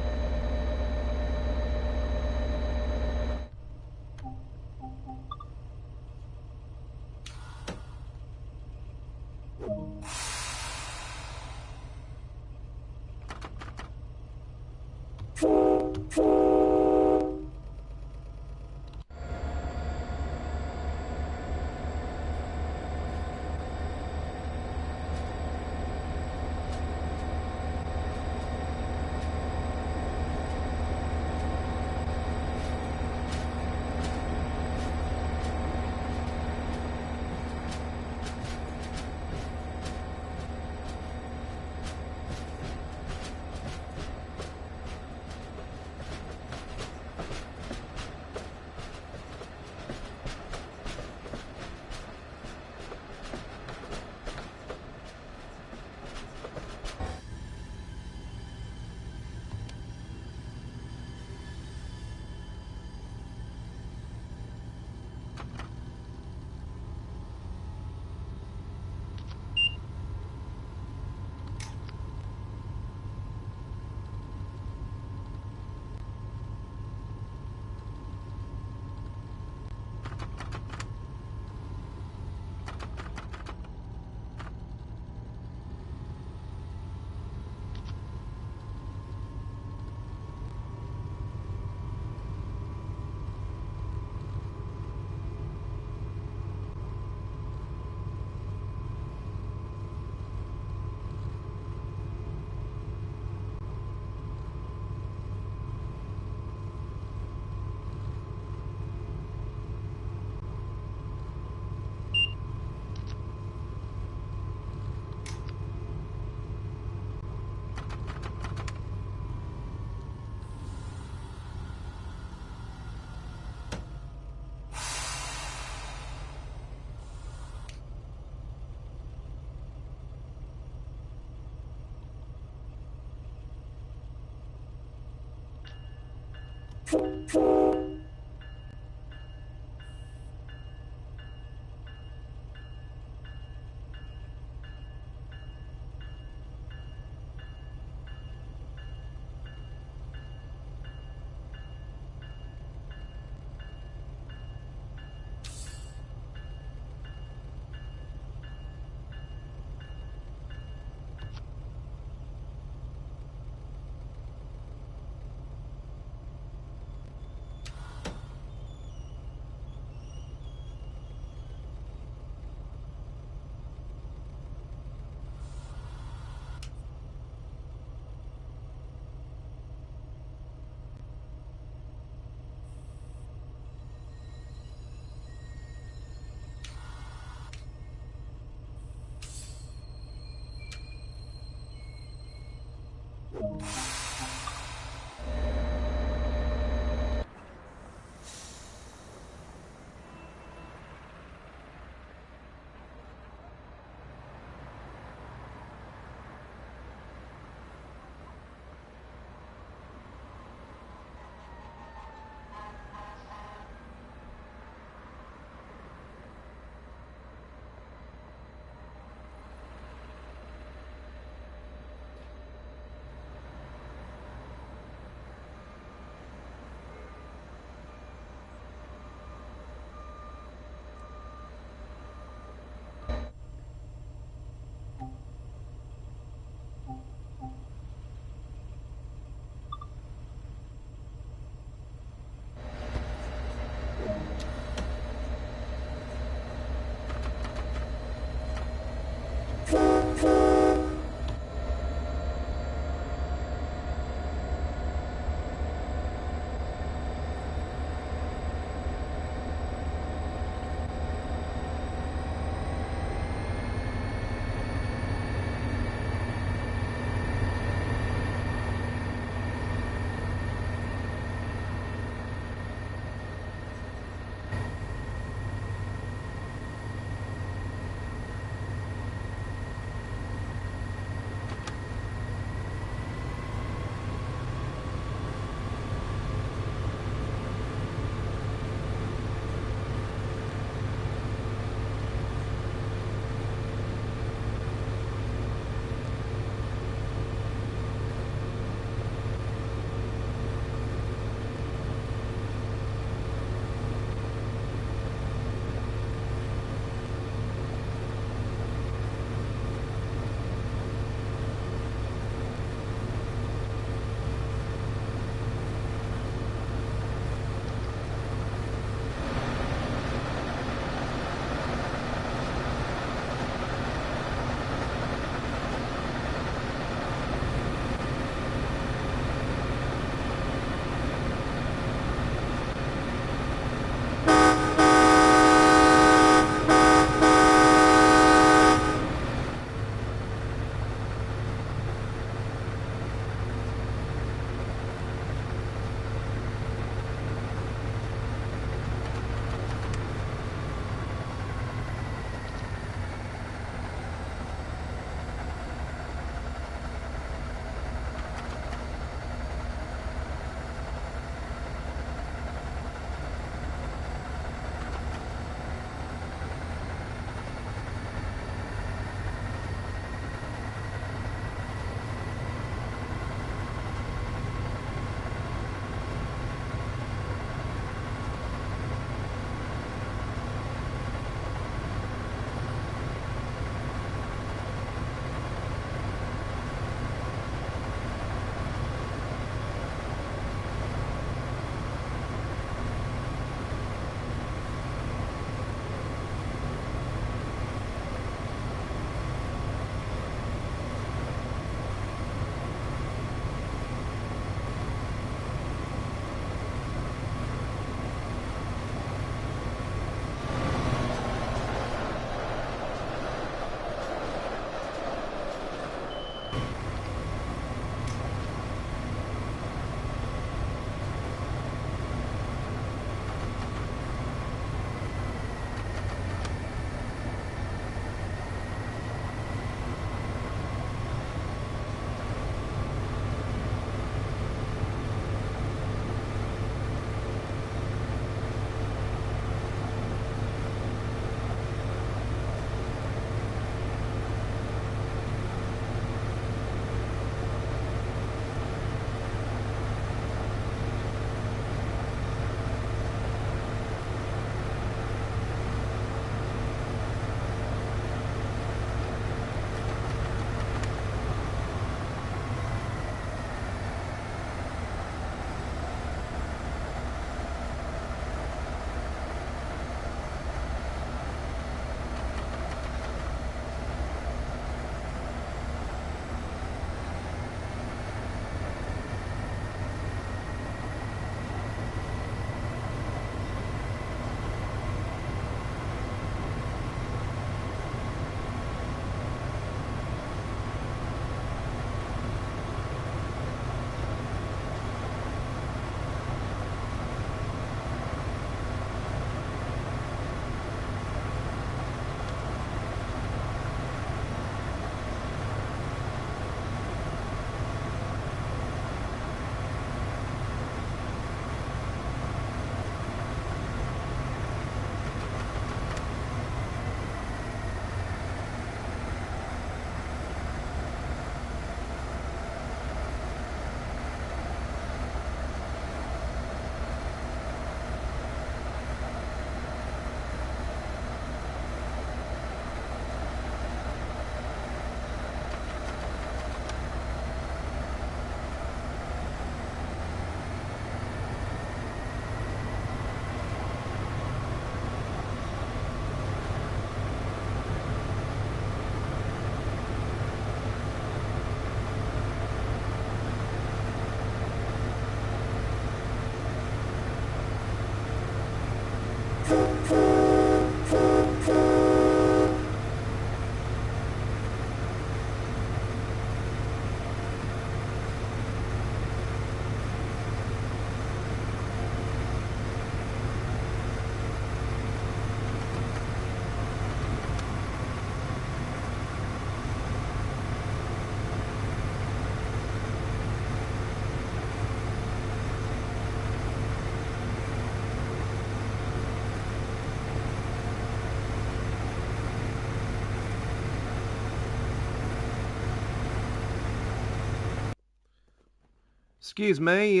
Excuse me,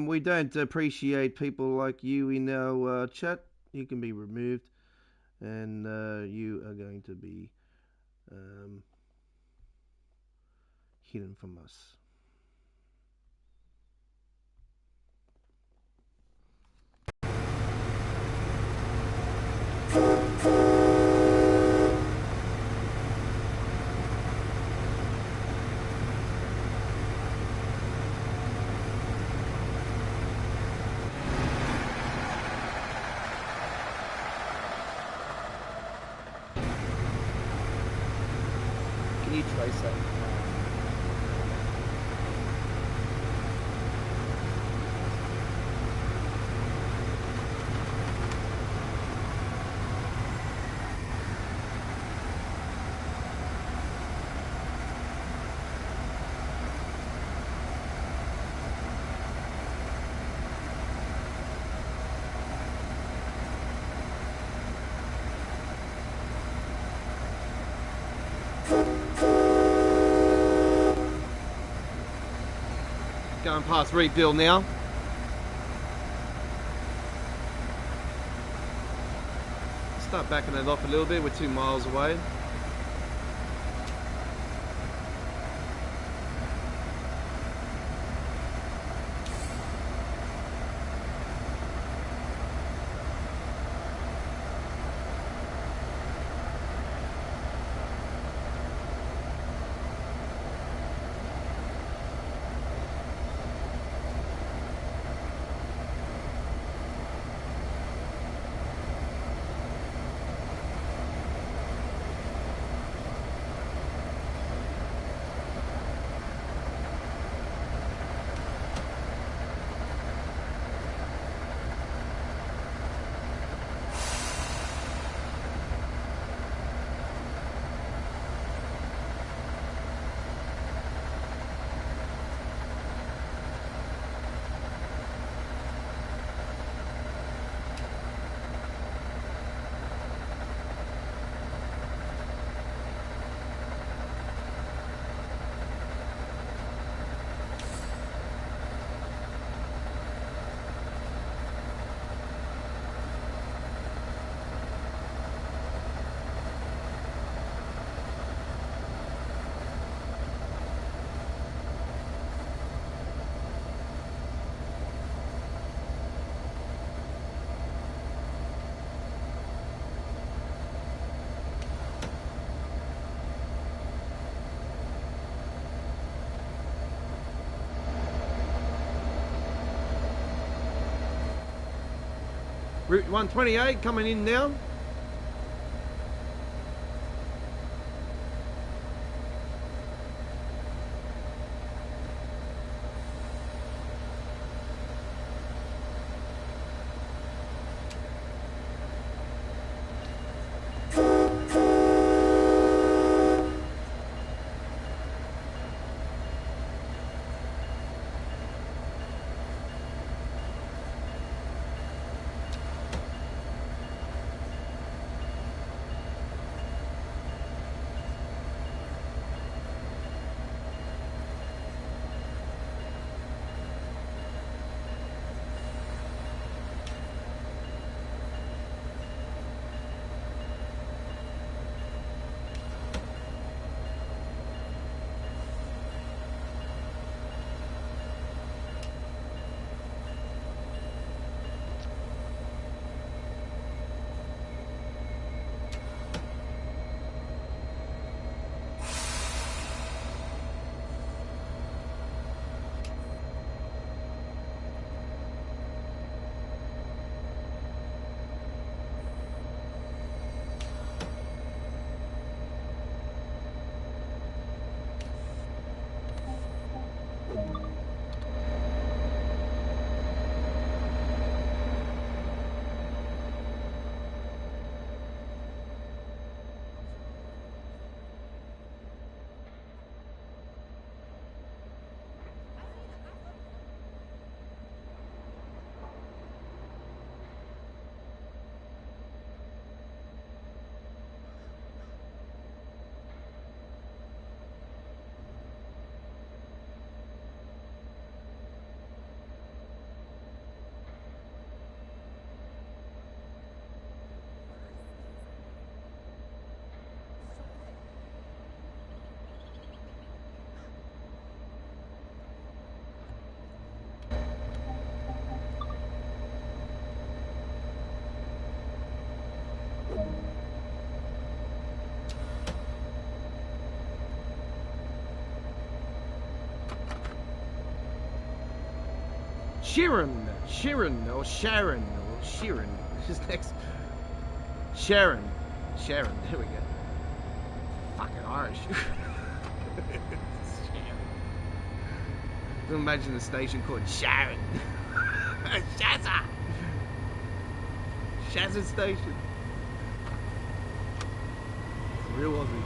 we don't appreciate people like you in our chat. You can be removed, and you are going to be hidden from us. Can you trace that? Going past rebuild now. Start backing it off a little bit. We're 2 miles away. Route 128 coming in now. Sharon, or Sharon. She's next. Sharon, there we go. Fucking Irish. Imagine a station called Sharon. Shazza! Shazza Station. It's real Aussie.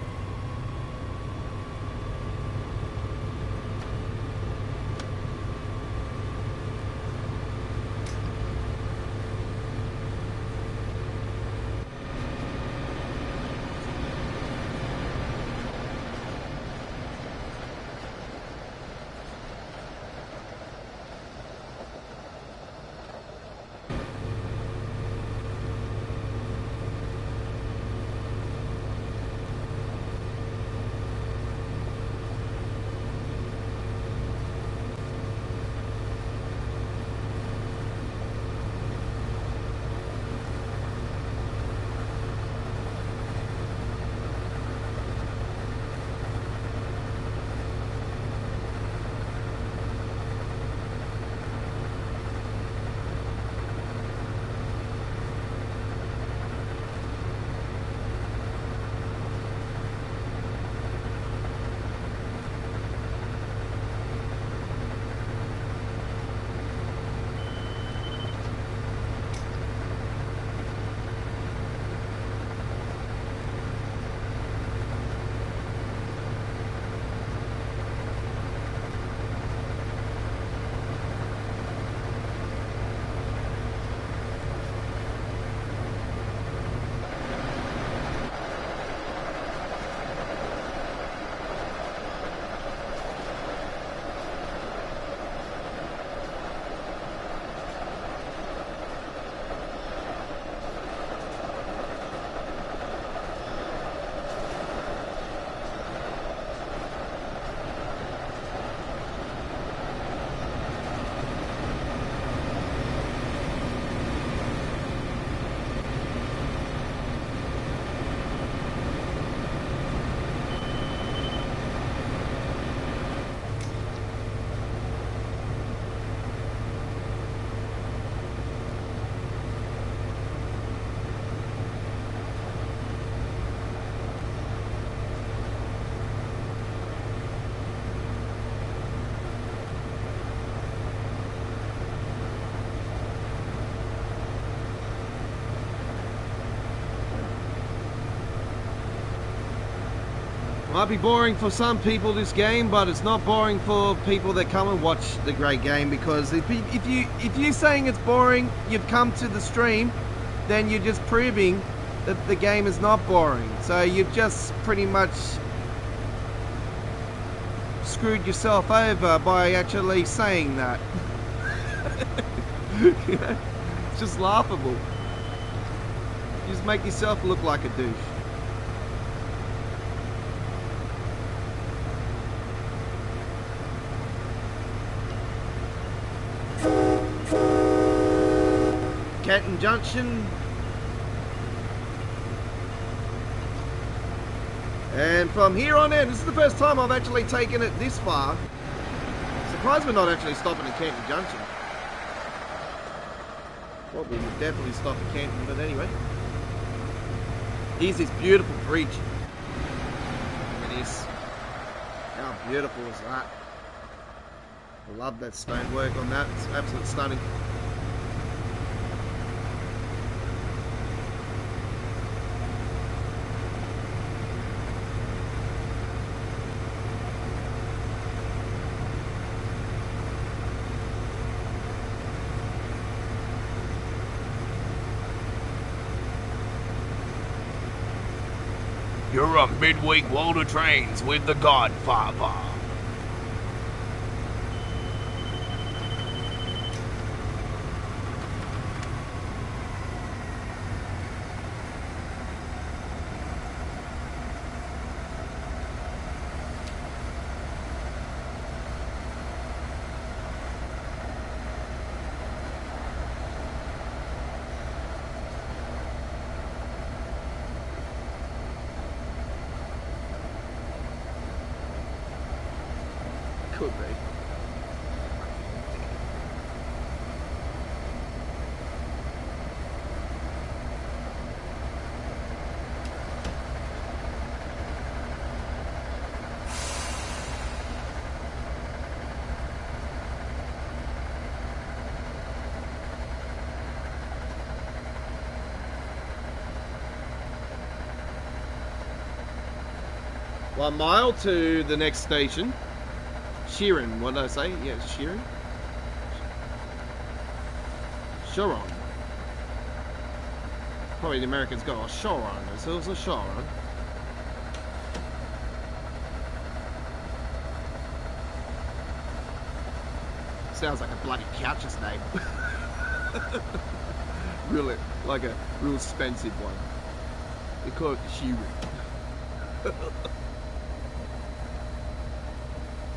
Might be boring for some people, this game, but it's not boring for people that come and watch the great game, because if you're saying it's boring, you've come to the stream, then you're just proving that the game is not boring. So you've just pretty much screwed yourself over by actually saying that. You know? It's just laughable. You just make yourself look like a douche. Canton Junction, and from here on in, this is the first time I've actually taken it this far. Surprised we're not actually stopping at Canton Junction. Well, we would definitely stop at Canton, but anyway. Here's this beautiful bridge. Look at this. How beautiful is that? I love that stonework on that. It's absolutely stunning. You're on midweek World of Trains with the Godfather. Could be. 1 mile to the next station. Sheeran, what did I say? Yeah, it's Sheeran. Sharon. Probably the Americans go, oh, Sharon. It's also Sharon. Sounds like a bloody couch's name. Really, like a real expensive one. They call it Sheeran.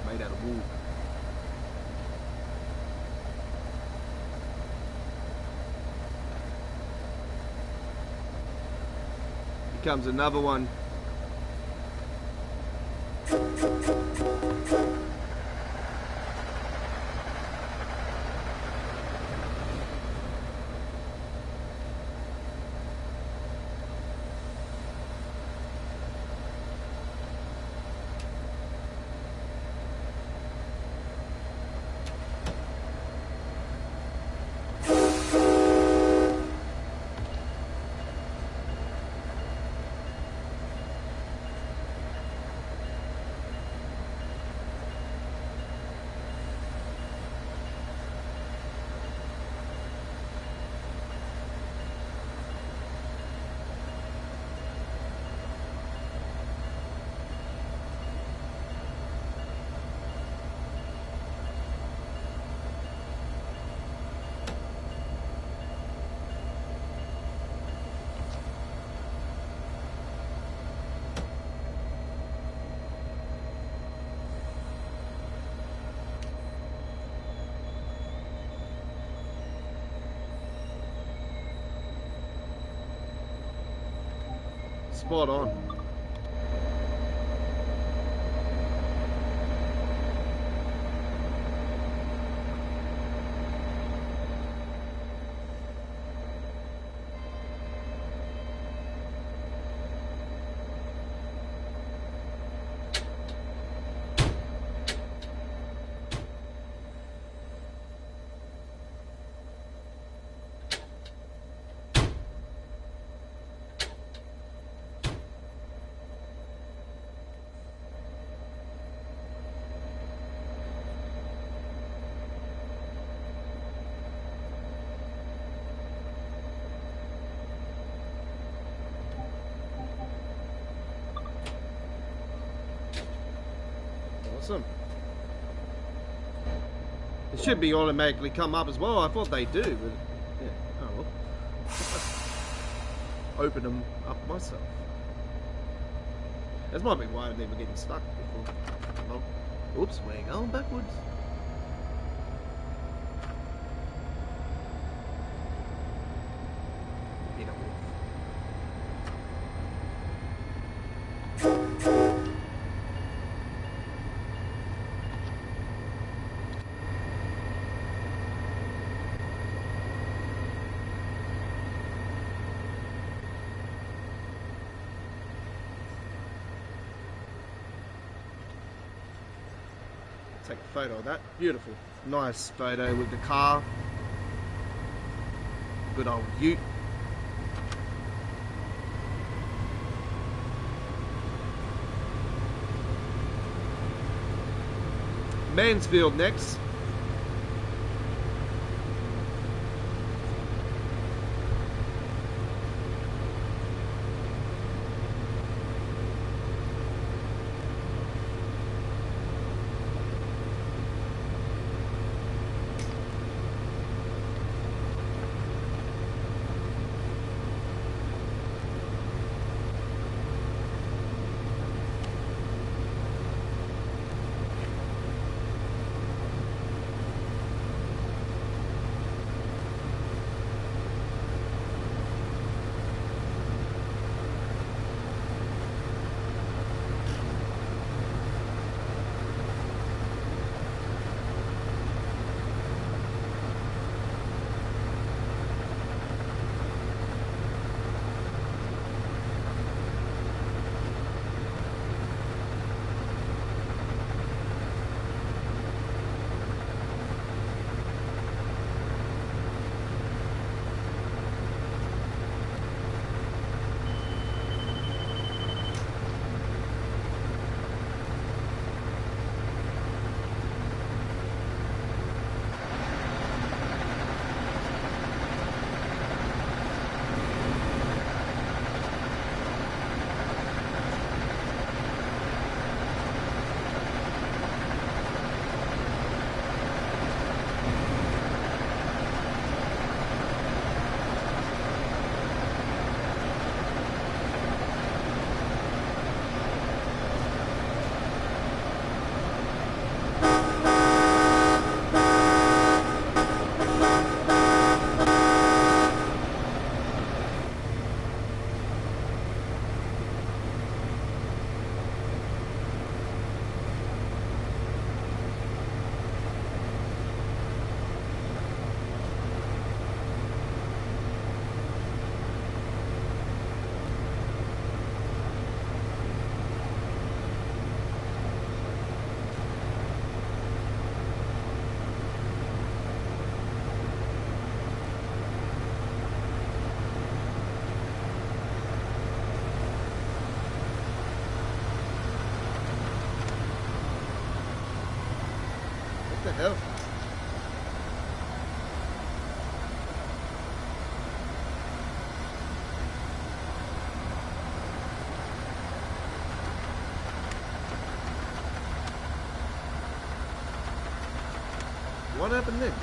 Made out of wool. Here comes another one. Spot on. Awesome. It should be automatically come up as well. I thought they do, but yeah. Oh well. Open them up myself. That's might be why I never getting stuck before. Oh, oops, we're going backwards. You know. Take a photo of that. Beautiful. Nice photo with the car. Good old ute. Mansfield next. the hell? What happened then?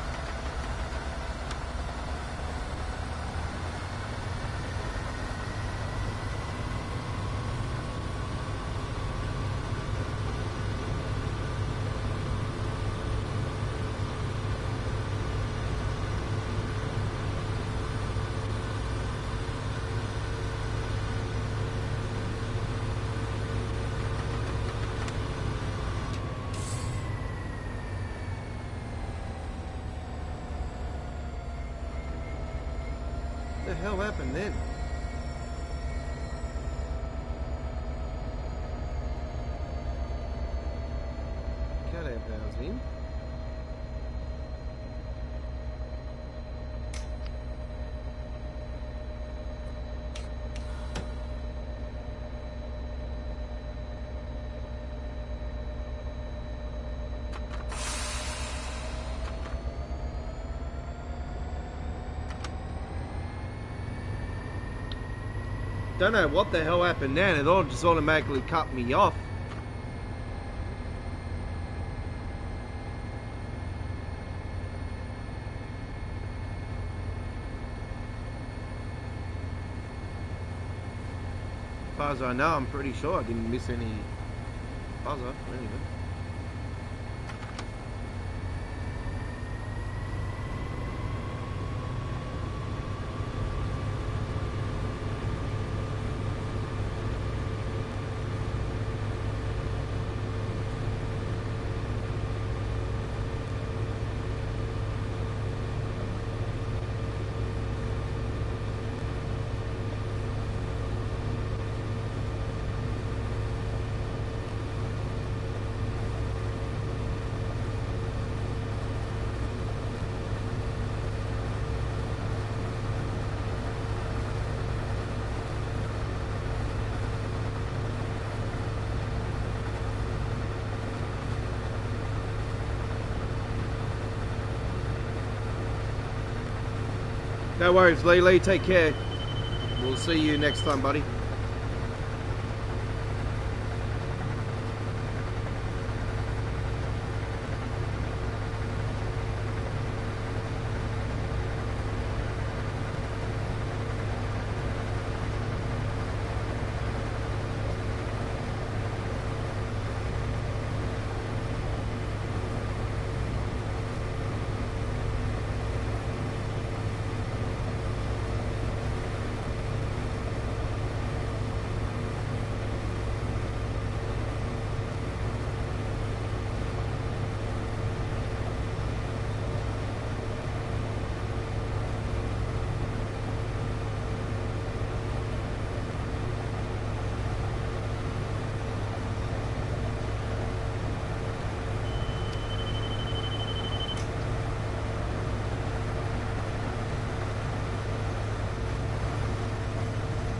What the hell happened then? Cat air power's in. Don't know what the hell happened then. It all just automatically cut me off. As far as I know, I'm pretty sure I didn't miss any buzzer. Anyway. No worries, Lee. Take care. We'll see you next time, buddy.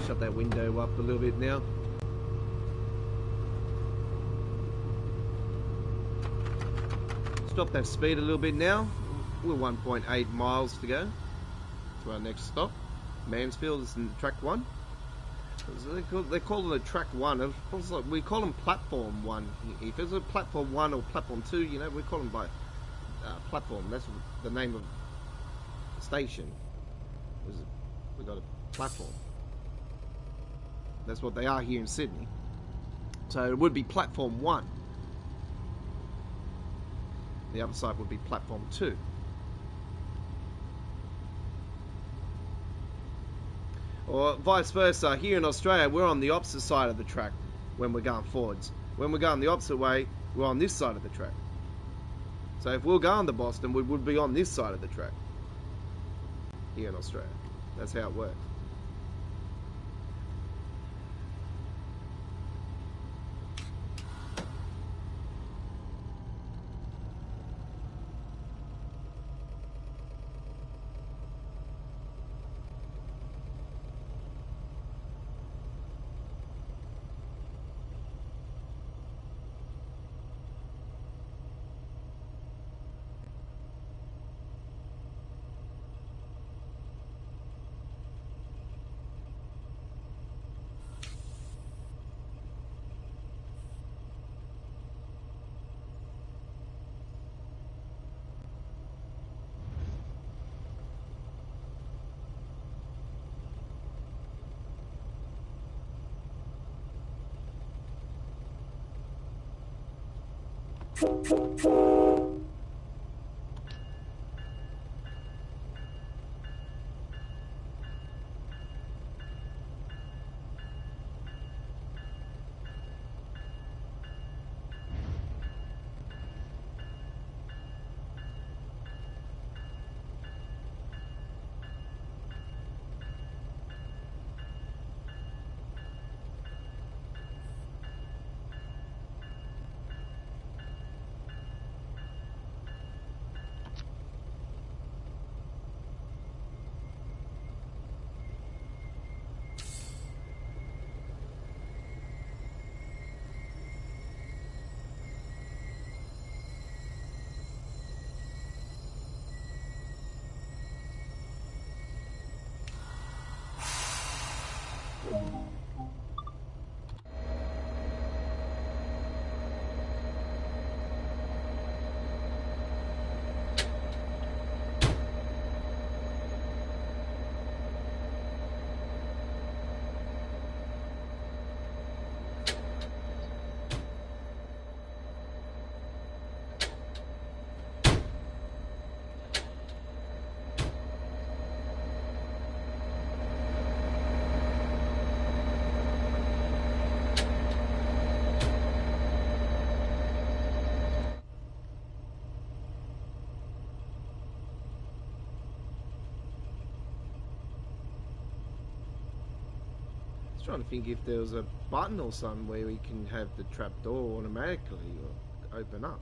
Shut that window up a little bit now. Stop that speed a little bit now. We're 1.8 miles to go to our next stop. Mansfield is in track 1. They call it a track 1. We call them platform 1. If it's a platform 1 or platform 2, you know, we call them by platform. That's the name of the station. We got a platform. That's what they are here in Sydney. So it would be platform 1. The other side would be platform 2. Or vice versa. Here in Australia, we're on the opposite side of the track when we're going forwards. When we're going the opposite way, we're on this side of the track. So if we're going to Boston, we would be on this side of the track here in Australia. That's how it works. Trying to think if there was a button or something where we can have the trapdoor automatically open up.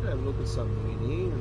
Have a look at something in here.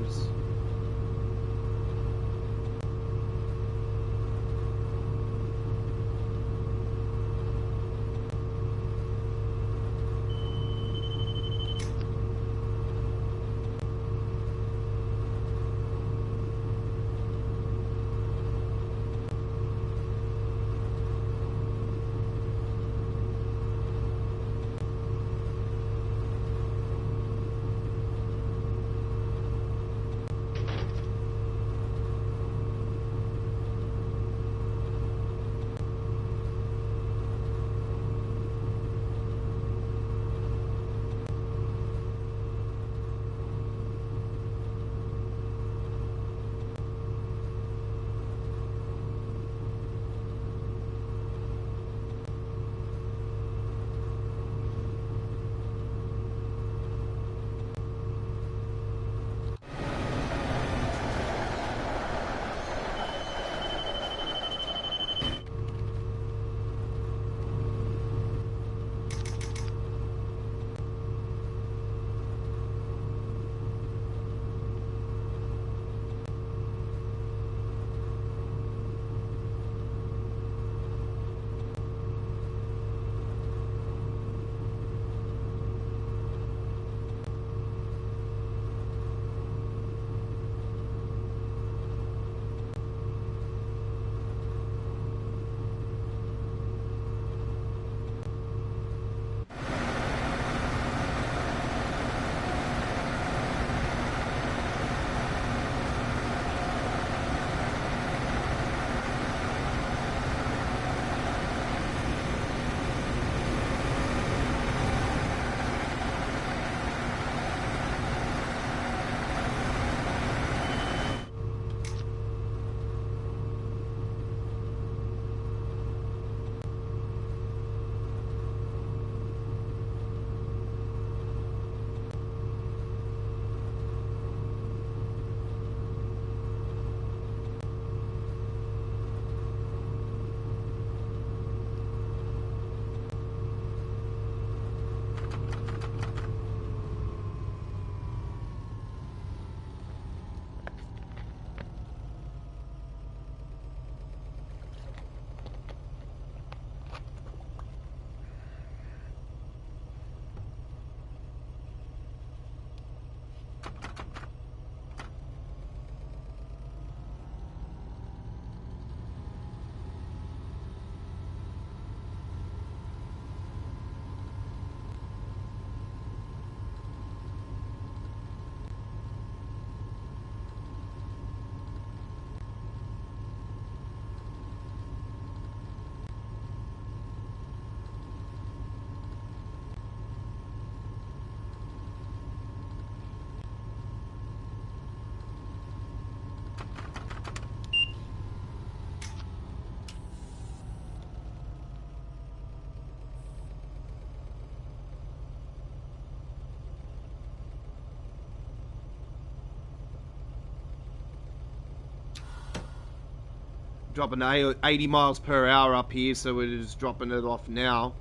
dropping 80 miles per hour up here, so we're just dropping it off now,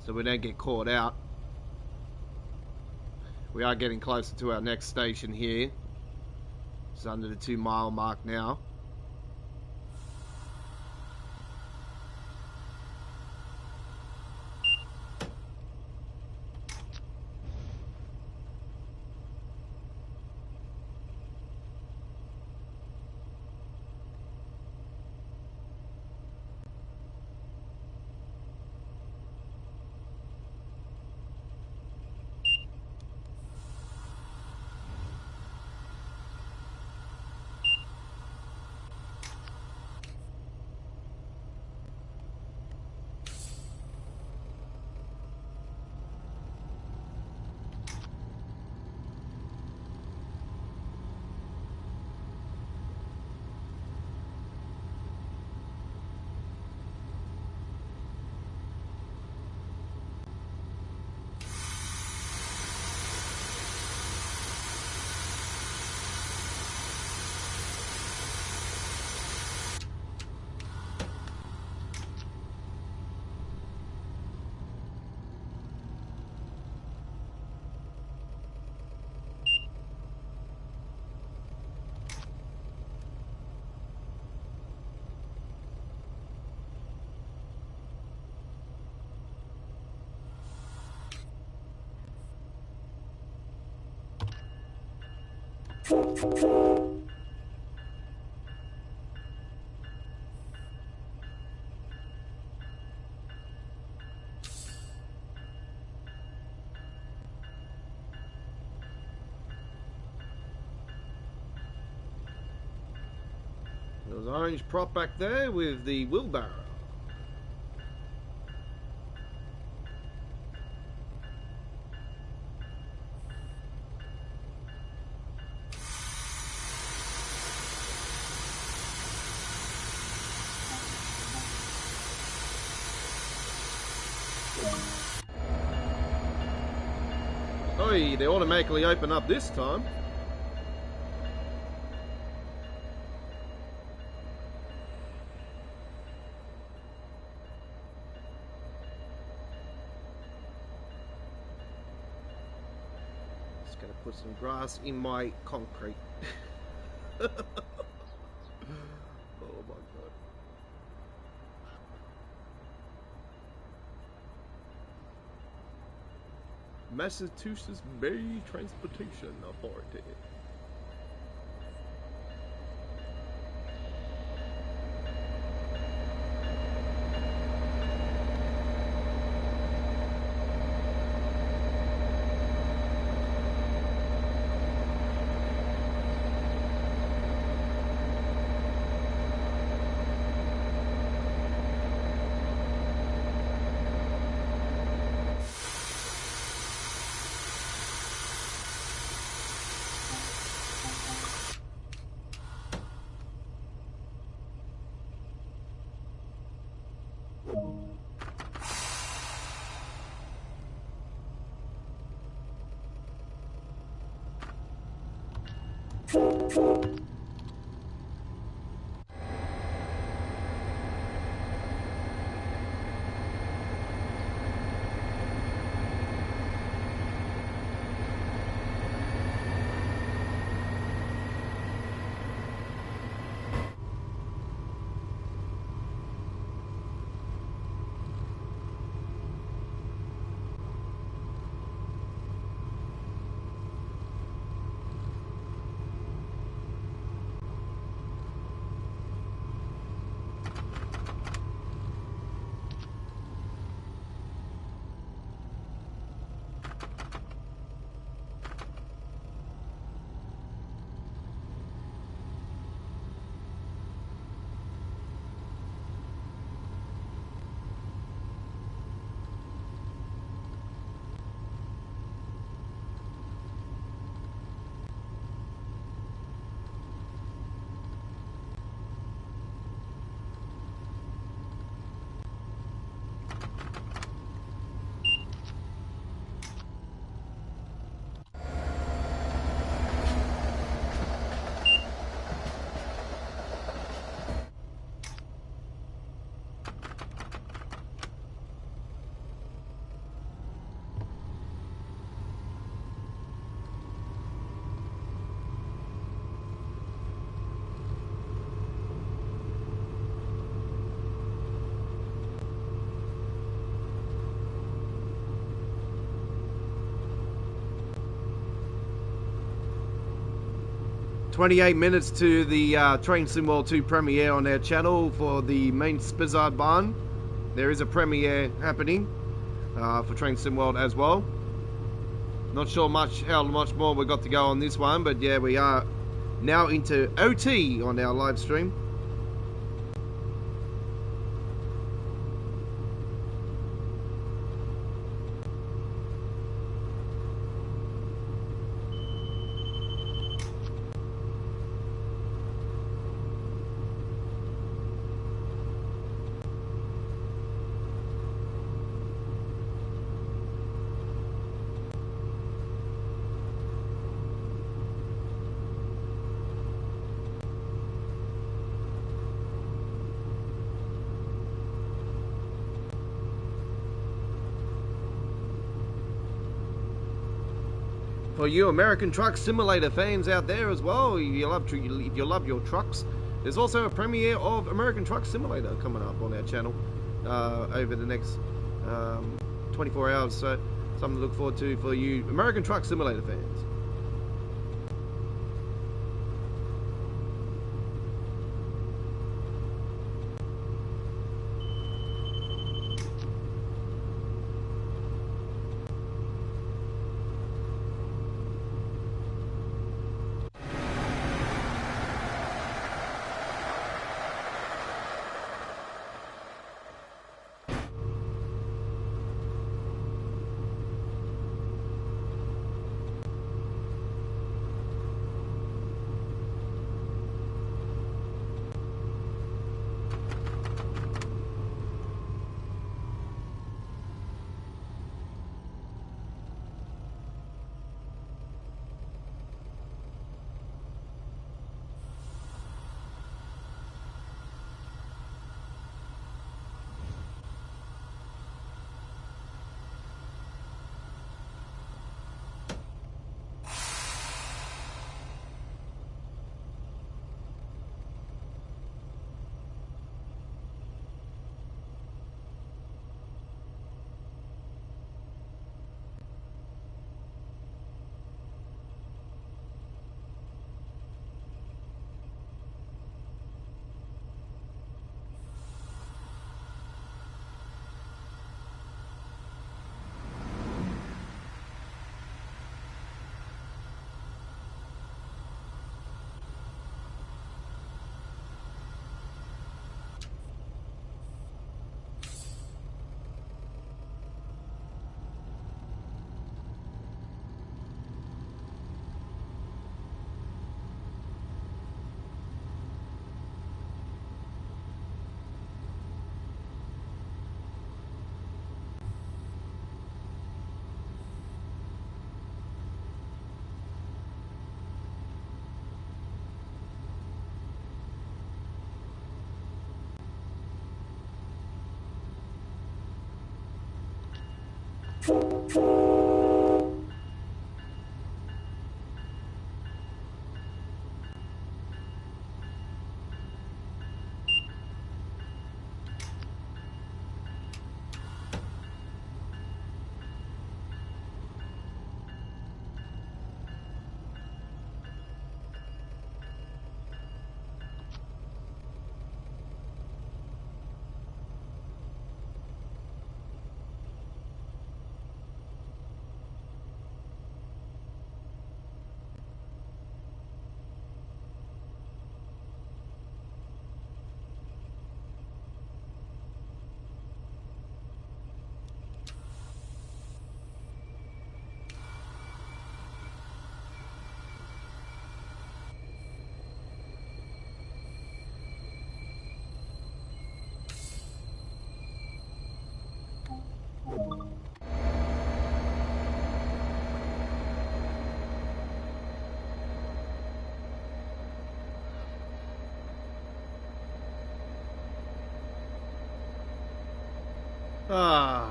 so we don't get caught out. We are getting closer to our next station here. It's under the 2 mile mark now. There's an orange prop back there with the wheelbarrow. Oh, they automatically open up this time. Just gotta put some grass in my concrete. Oh my god. Massachusetts Bay Transportation Authority. 28 minutes to the Train Sim World 2 premiere on our channel for the main Spizzard barn. There is a premiere happening for Train Sim World as well. Not sure how much more we got to go on this one, but yeah, we are now into OT on our live stream. For you American Truck Simulator fans out there as well, if you love your trucks, there's also a premiere of American Truck Simulator coming up on our channel over the next 24 hours. So something to look forward to for you American Truck Simulator fans.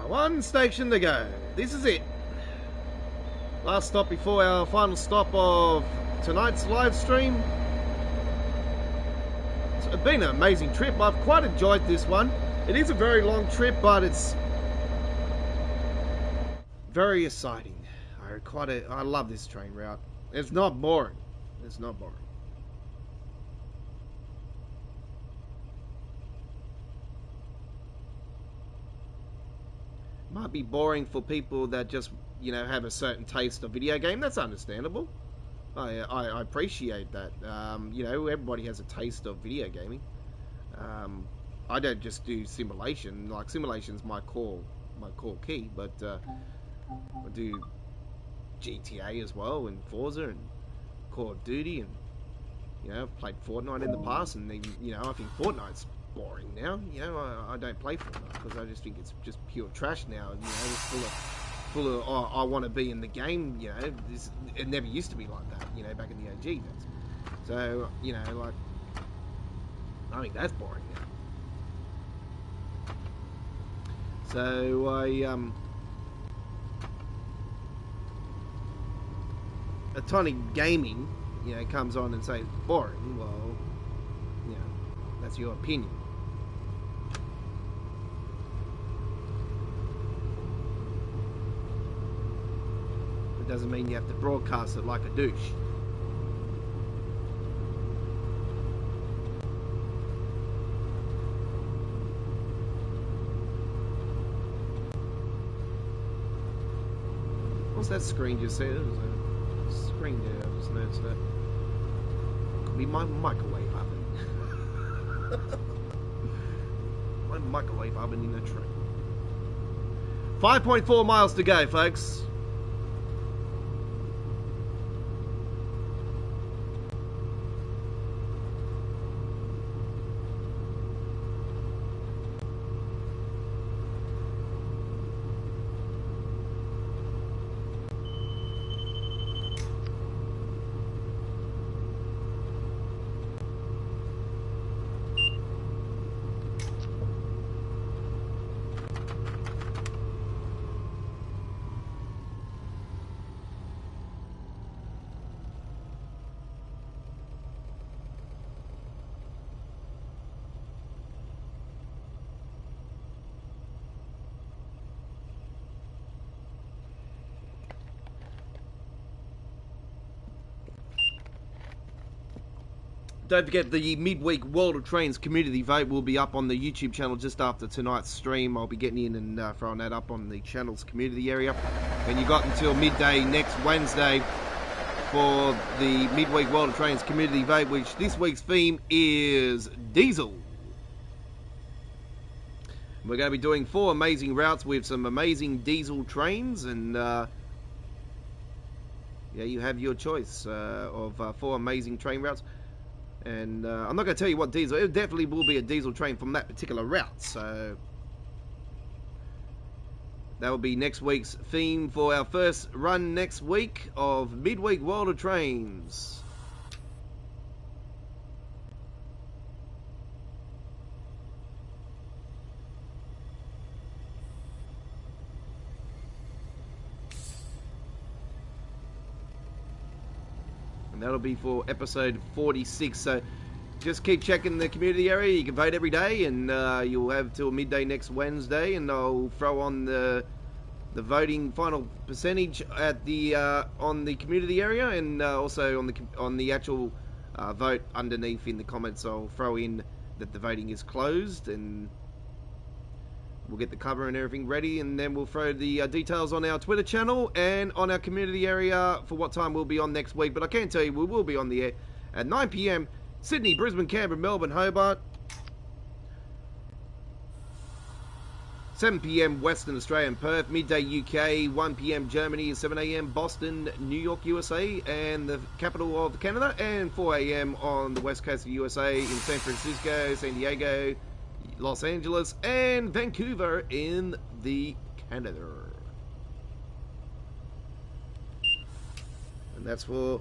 One station to go. This is it. Last stop before our final stop of tonight's live stream. It's been an amazing trip. I've quite enjoyed this one. It is a very long trip, but it's very exciting. I love this train route. It's not boring. It's not boring. Might be boring for people that just, have a certain taste of video game. That's understandable. I appreciate that. Everybody has a taste of video gaming. I don't just do simulation. Like, simulation's my core key, but I do GTA as well, and Forza, and Call of Duty, and I've played Fortnite in the past, and even, I think Fortnite's boring now. I don't play Fortnite because I just think it's just pure trash now. It's full of oh, I want to be in the game. It never used to be like that. Back in the OG days. So like, I think that's boring now. So Atomic Gaming, comes on and says boring. Well, that's your opinion. It doesn't mean you have to broadcast it like a douche. What's that screen just said? There's a screen there. I just noticed that. Could be my microwave oven. My microwave oven in a tree. 5.4 miles to go, folks. Don't forget, the midweek World of Trains community vote will be up on the YouTube channel just after tonight's stream. I'll be getting in and throwing that up on the channel's community area. And you got until midday next Wednesday for the midweek World of Trains community vote, which this week's theme is diesel. We're going to be doing 4 amazing routes with some amazing diesel trains, and you have your choice of 4 amazing train routes. And I'm not going to tell you what diesel. It definitely will be a diesel train from that particular route. So that will be next week's theme for our first run next week of midweek World of Trains. That'll be for episode 46. So just keep checking the community area. You can vote every day, and you'll have till midday next Wednesday, and I'll throw on the voting final percentage at the on the community area, and also on the actual vote underneath in the comments. I'll throw in that the voting is closed, and we'll get the cover and everything ready, and then we'll throw the details on our Twitter channel and on our community area for what time we'll be on next week. But I can tell you we will be on the air at 9 PM Sydney, Brisbane, Canberra, Melbourne, Hobart. 7 PM Western Australia and Perth, midday UK, 1 PM Germany, 7 AM Boston, New York, USA, and the capital of Canada, and 4 AM on the west coast of USA in San Francisco, San Diego, Los Angeles, and Vancouver in the Canada. And that's for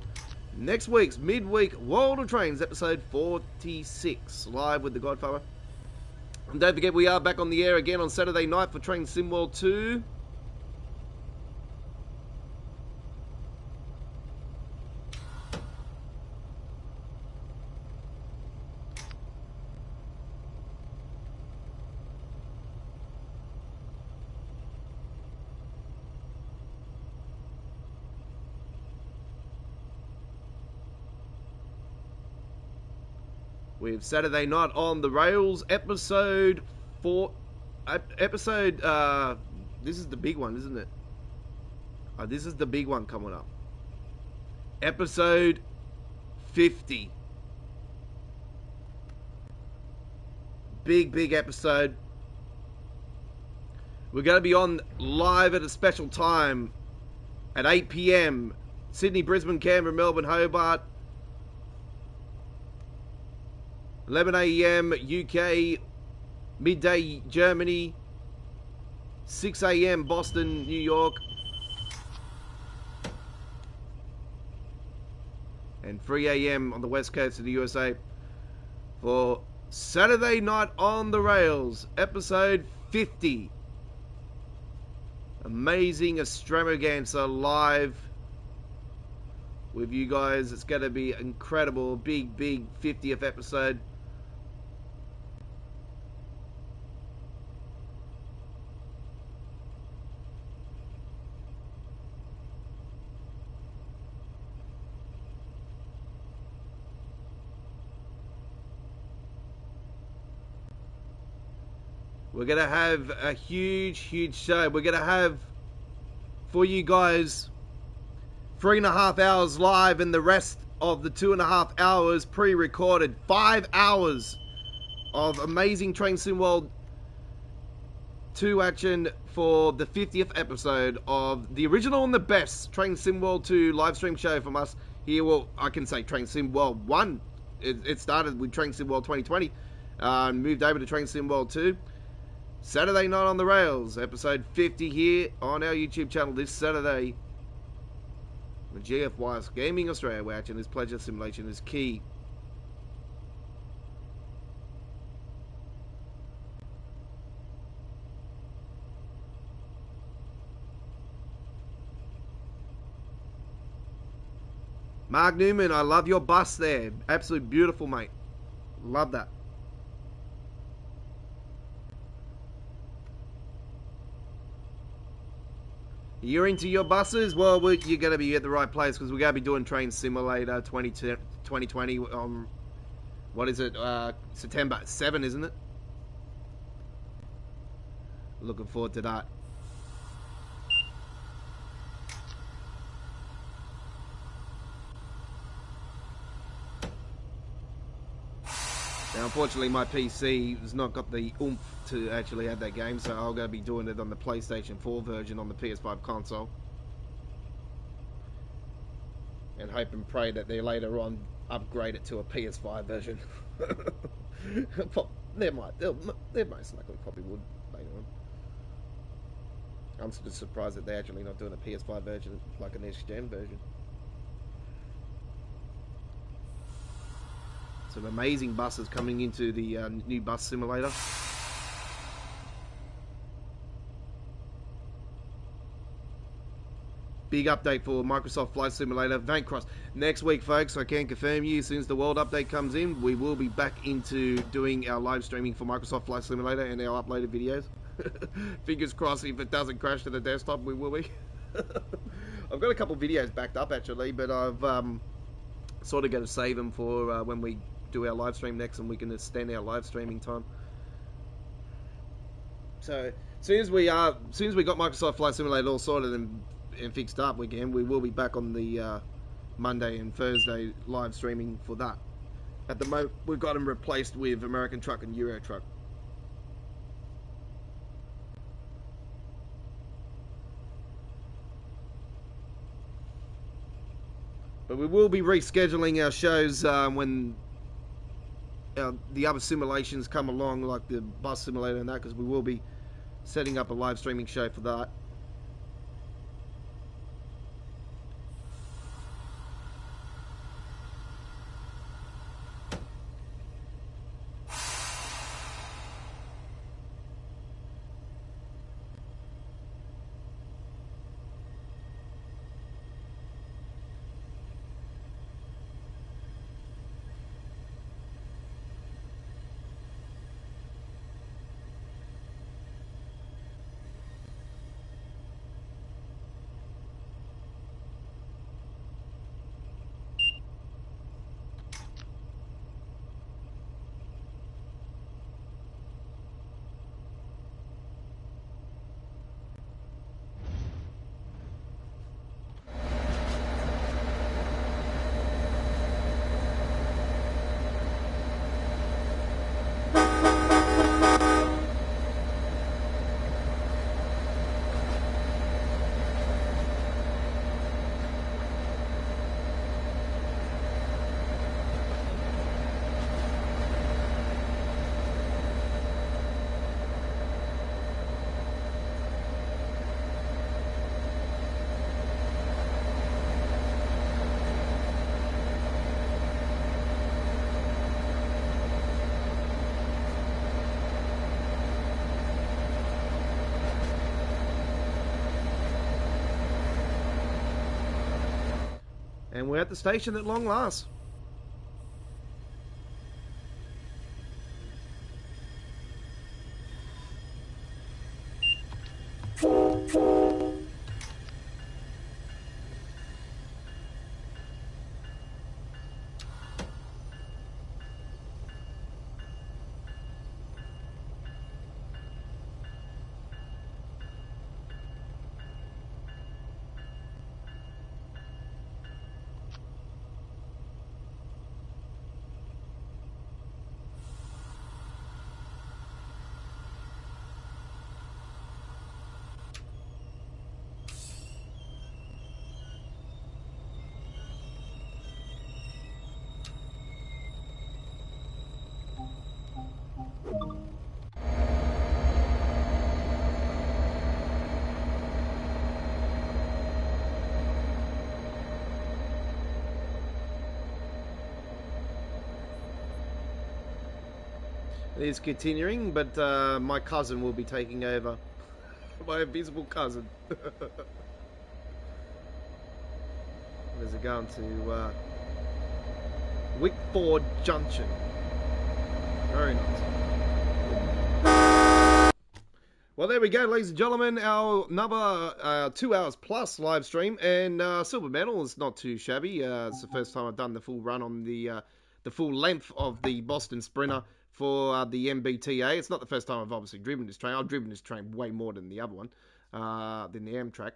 next week's midweek World of Trains, episode 46, live with the Godfather. And don't forget, we are back on the air again on Saturday night for Train Sim World 2. With Saturday Night on the Rails, episode This is the big one, isn't it? Oh, this is the big one coming up. Episode 50. Big episode. We're going to be on live at a special time at 8 p.m. Sydney, Brisbane, Canberra, Melbourne, Hobart. 11 a.m. UK. Midday Germany. 6 a.m. Boston, New York. And 3 a.m. on the west coast of the USA for Saturday Night on the Rails, episode 50. Amazing extravaganza live with you guys. It's going to be incredible. Big 50th episode. We're going to have a huge show. We're going to have, for you guys, 3.5 hours live and the rest of the 2.5 hours pre-recorded. 5 hours of amazing Train Sim World 2 action for the 50th episode of the original and the best Train Sim World 2 live stream show from us here. Well, I can say Train Sim World 1. It started with Train Sim World 2020 and moved over to Train Sim World 2. Saturday Night on the Rails, episode 50 here on our YouTube channel this Saturday. The GFYS Gaming Australia, where action is pleasure, simulation is key. Mark Newman, I love your bus there. Absolutely beautiful, mate. Love that. You're into your buses? Well, you're going to be at the right place because we're going to be doing Train Simulator 2020 on, what is it, September 7, isn't it? Looking forward to that. Now, unfortunately, my PC has not got the oomph to actually add that game, so I'm going to be doing it on the PlayStation 4 version on the PS5 console. And hope and pray that they later on upgrade it to a PS5 version. They most likely probably would later on. I'm just surprised that they're actually not doing a PS5 version like an next-gen version. Some amazing buses coming into the new bus simulator. Big update for Microsoft Flight Simulator Vancross. Next week, folks, I can confirm you, as soon as the world update comes in, we will be back into doing our live streaming for Microsoft Flight Simulator and our uploaded videos. Fingers crossed, if it doesn't crash to the desktop, we will be. I've got a couple videos backed up, actually, but I've sort of going to save them for when we do our live stream next, and we can extend our live streaming time. So as soon as we got Microsoft Flight Simulator all sorted and fixed up again, we will be back on the Monday and Thursday live streaming for that. At the moment, we've got them replaced with American Truck and Euro Truck. But we will be rescheduling our shows when the other simulations come along, like the bus simulator and that, because we will be setting up a live streaming show for that. And we're at the station at long last. It is continuing, but my cousin will be taking over. My invisible cousin. Where's it going to? Wickford Junction. Very nice. Well, there we go, ladies and gentlemen. Our another 2 hours plus live stream, and silver medal is not too shabby. It's the first time I've done the full run on the full length of the Boston Sprinter for the MBTA. It's not the first time I've obviously driven this train. I've driven this train way more than the other one, than the Amtrak.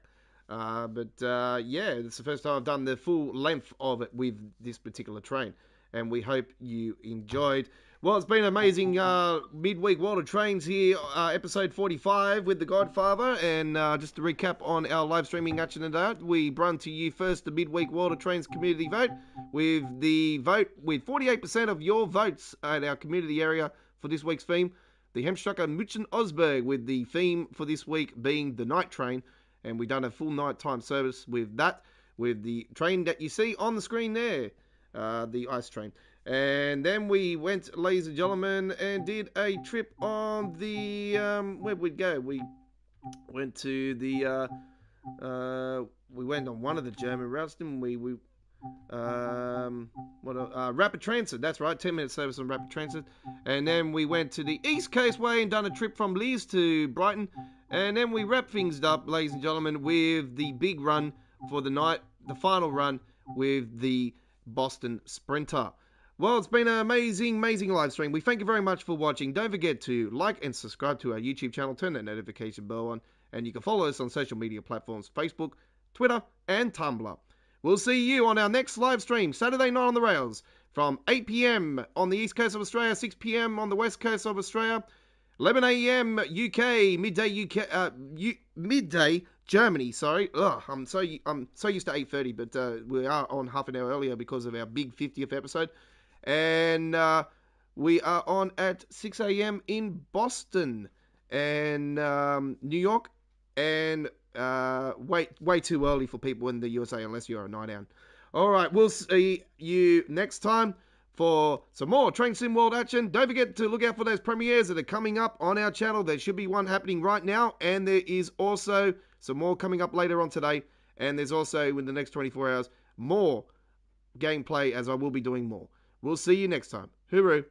Yeah, it's the first time I've done the full length of it with this particular train, and we hope you enjoyed. Well, it's been an amazing midweek World of Trains here, episode 45 with the Godfather, and just to recap on our live streaming action today, we brought to you first the midweek World of Trains community vote, with the vote with 48% of your votes at our community area for this week's theme, the Hemstrucker Muchen Osberg, with the theme for this week being the night train, and we've done a full nighttime service with that, with the train that you see on the screen there, the ice train. And then we went, ladies and gentlemen, and did a trip on the, where'd we go? We went to the, we went on one of the German routes, didn't we? Rapid Transit, that's right, 10-minute service on Rapid Transit. And then we went to the East Coast Way and done a trip from Leeds to Brighton. And then we wrapped things up, ladies and gentlemen, with the big run for the night, the final run with the Boston Sprinter. Well, it's been an amazing live stream. We thank you very much for watching. Don't forget to like and subscribe to our YouTube channel. Turn that notification bell on. And you can follow us on social media platforms, Facebook, Twitter, and Tumblr. We'll see you on our next live stream, Saturday night on the rails, from 8 p.m. on the east coast of Australia, 6 p.m. on the west coast of Australia, 11 a.m. UK, midday Germany. Sorry, I'm so used to 8:30, but we are on half an hour earlier because of our big 50th episode. And we are on at 6 a.m. in Boston and New York, and way too early for people in the USA unless you're a night owl. All right, we'll see you next time for some more Train Sim World action. Don't forget to look out for those premieres that are coming up on our channel. There should be one happening right now, and there is also some more coming up later on today. And there's also, in the next 24 hours, more gameplay, as I will be doing more. We'll see you next time. Hooroo.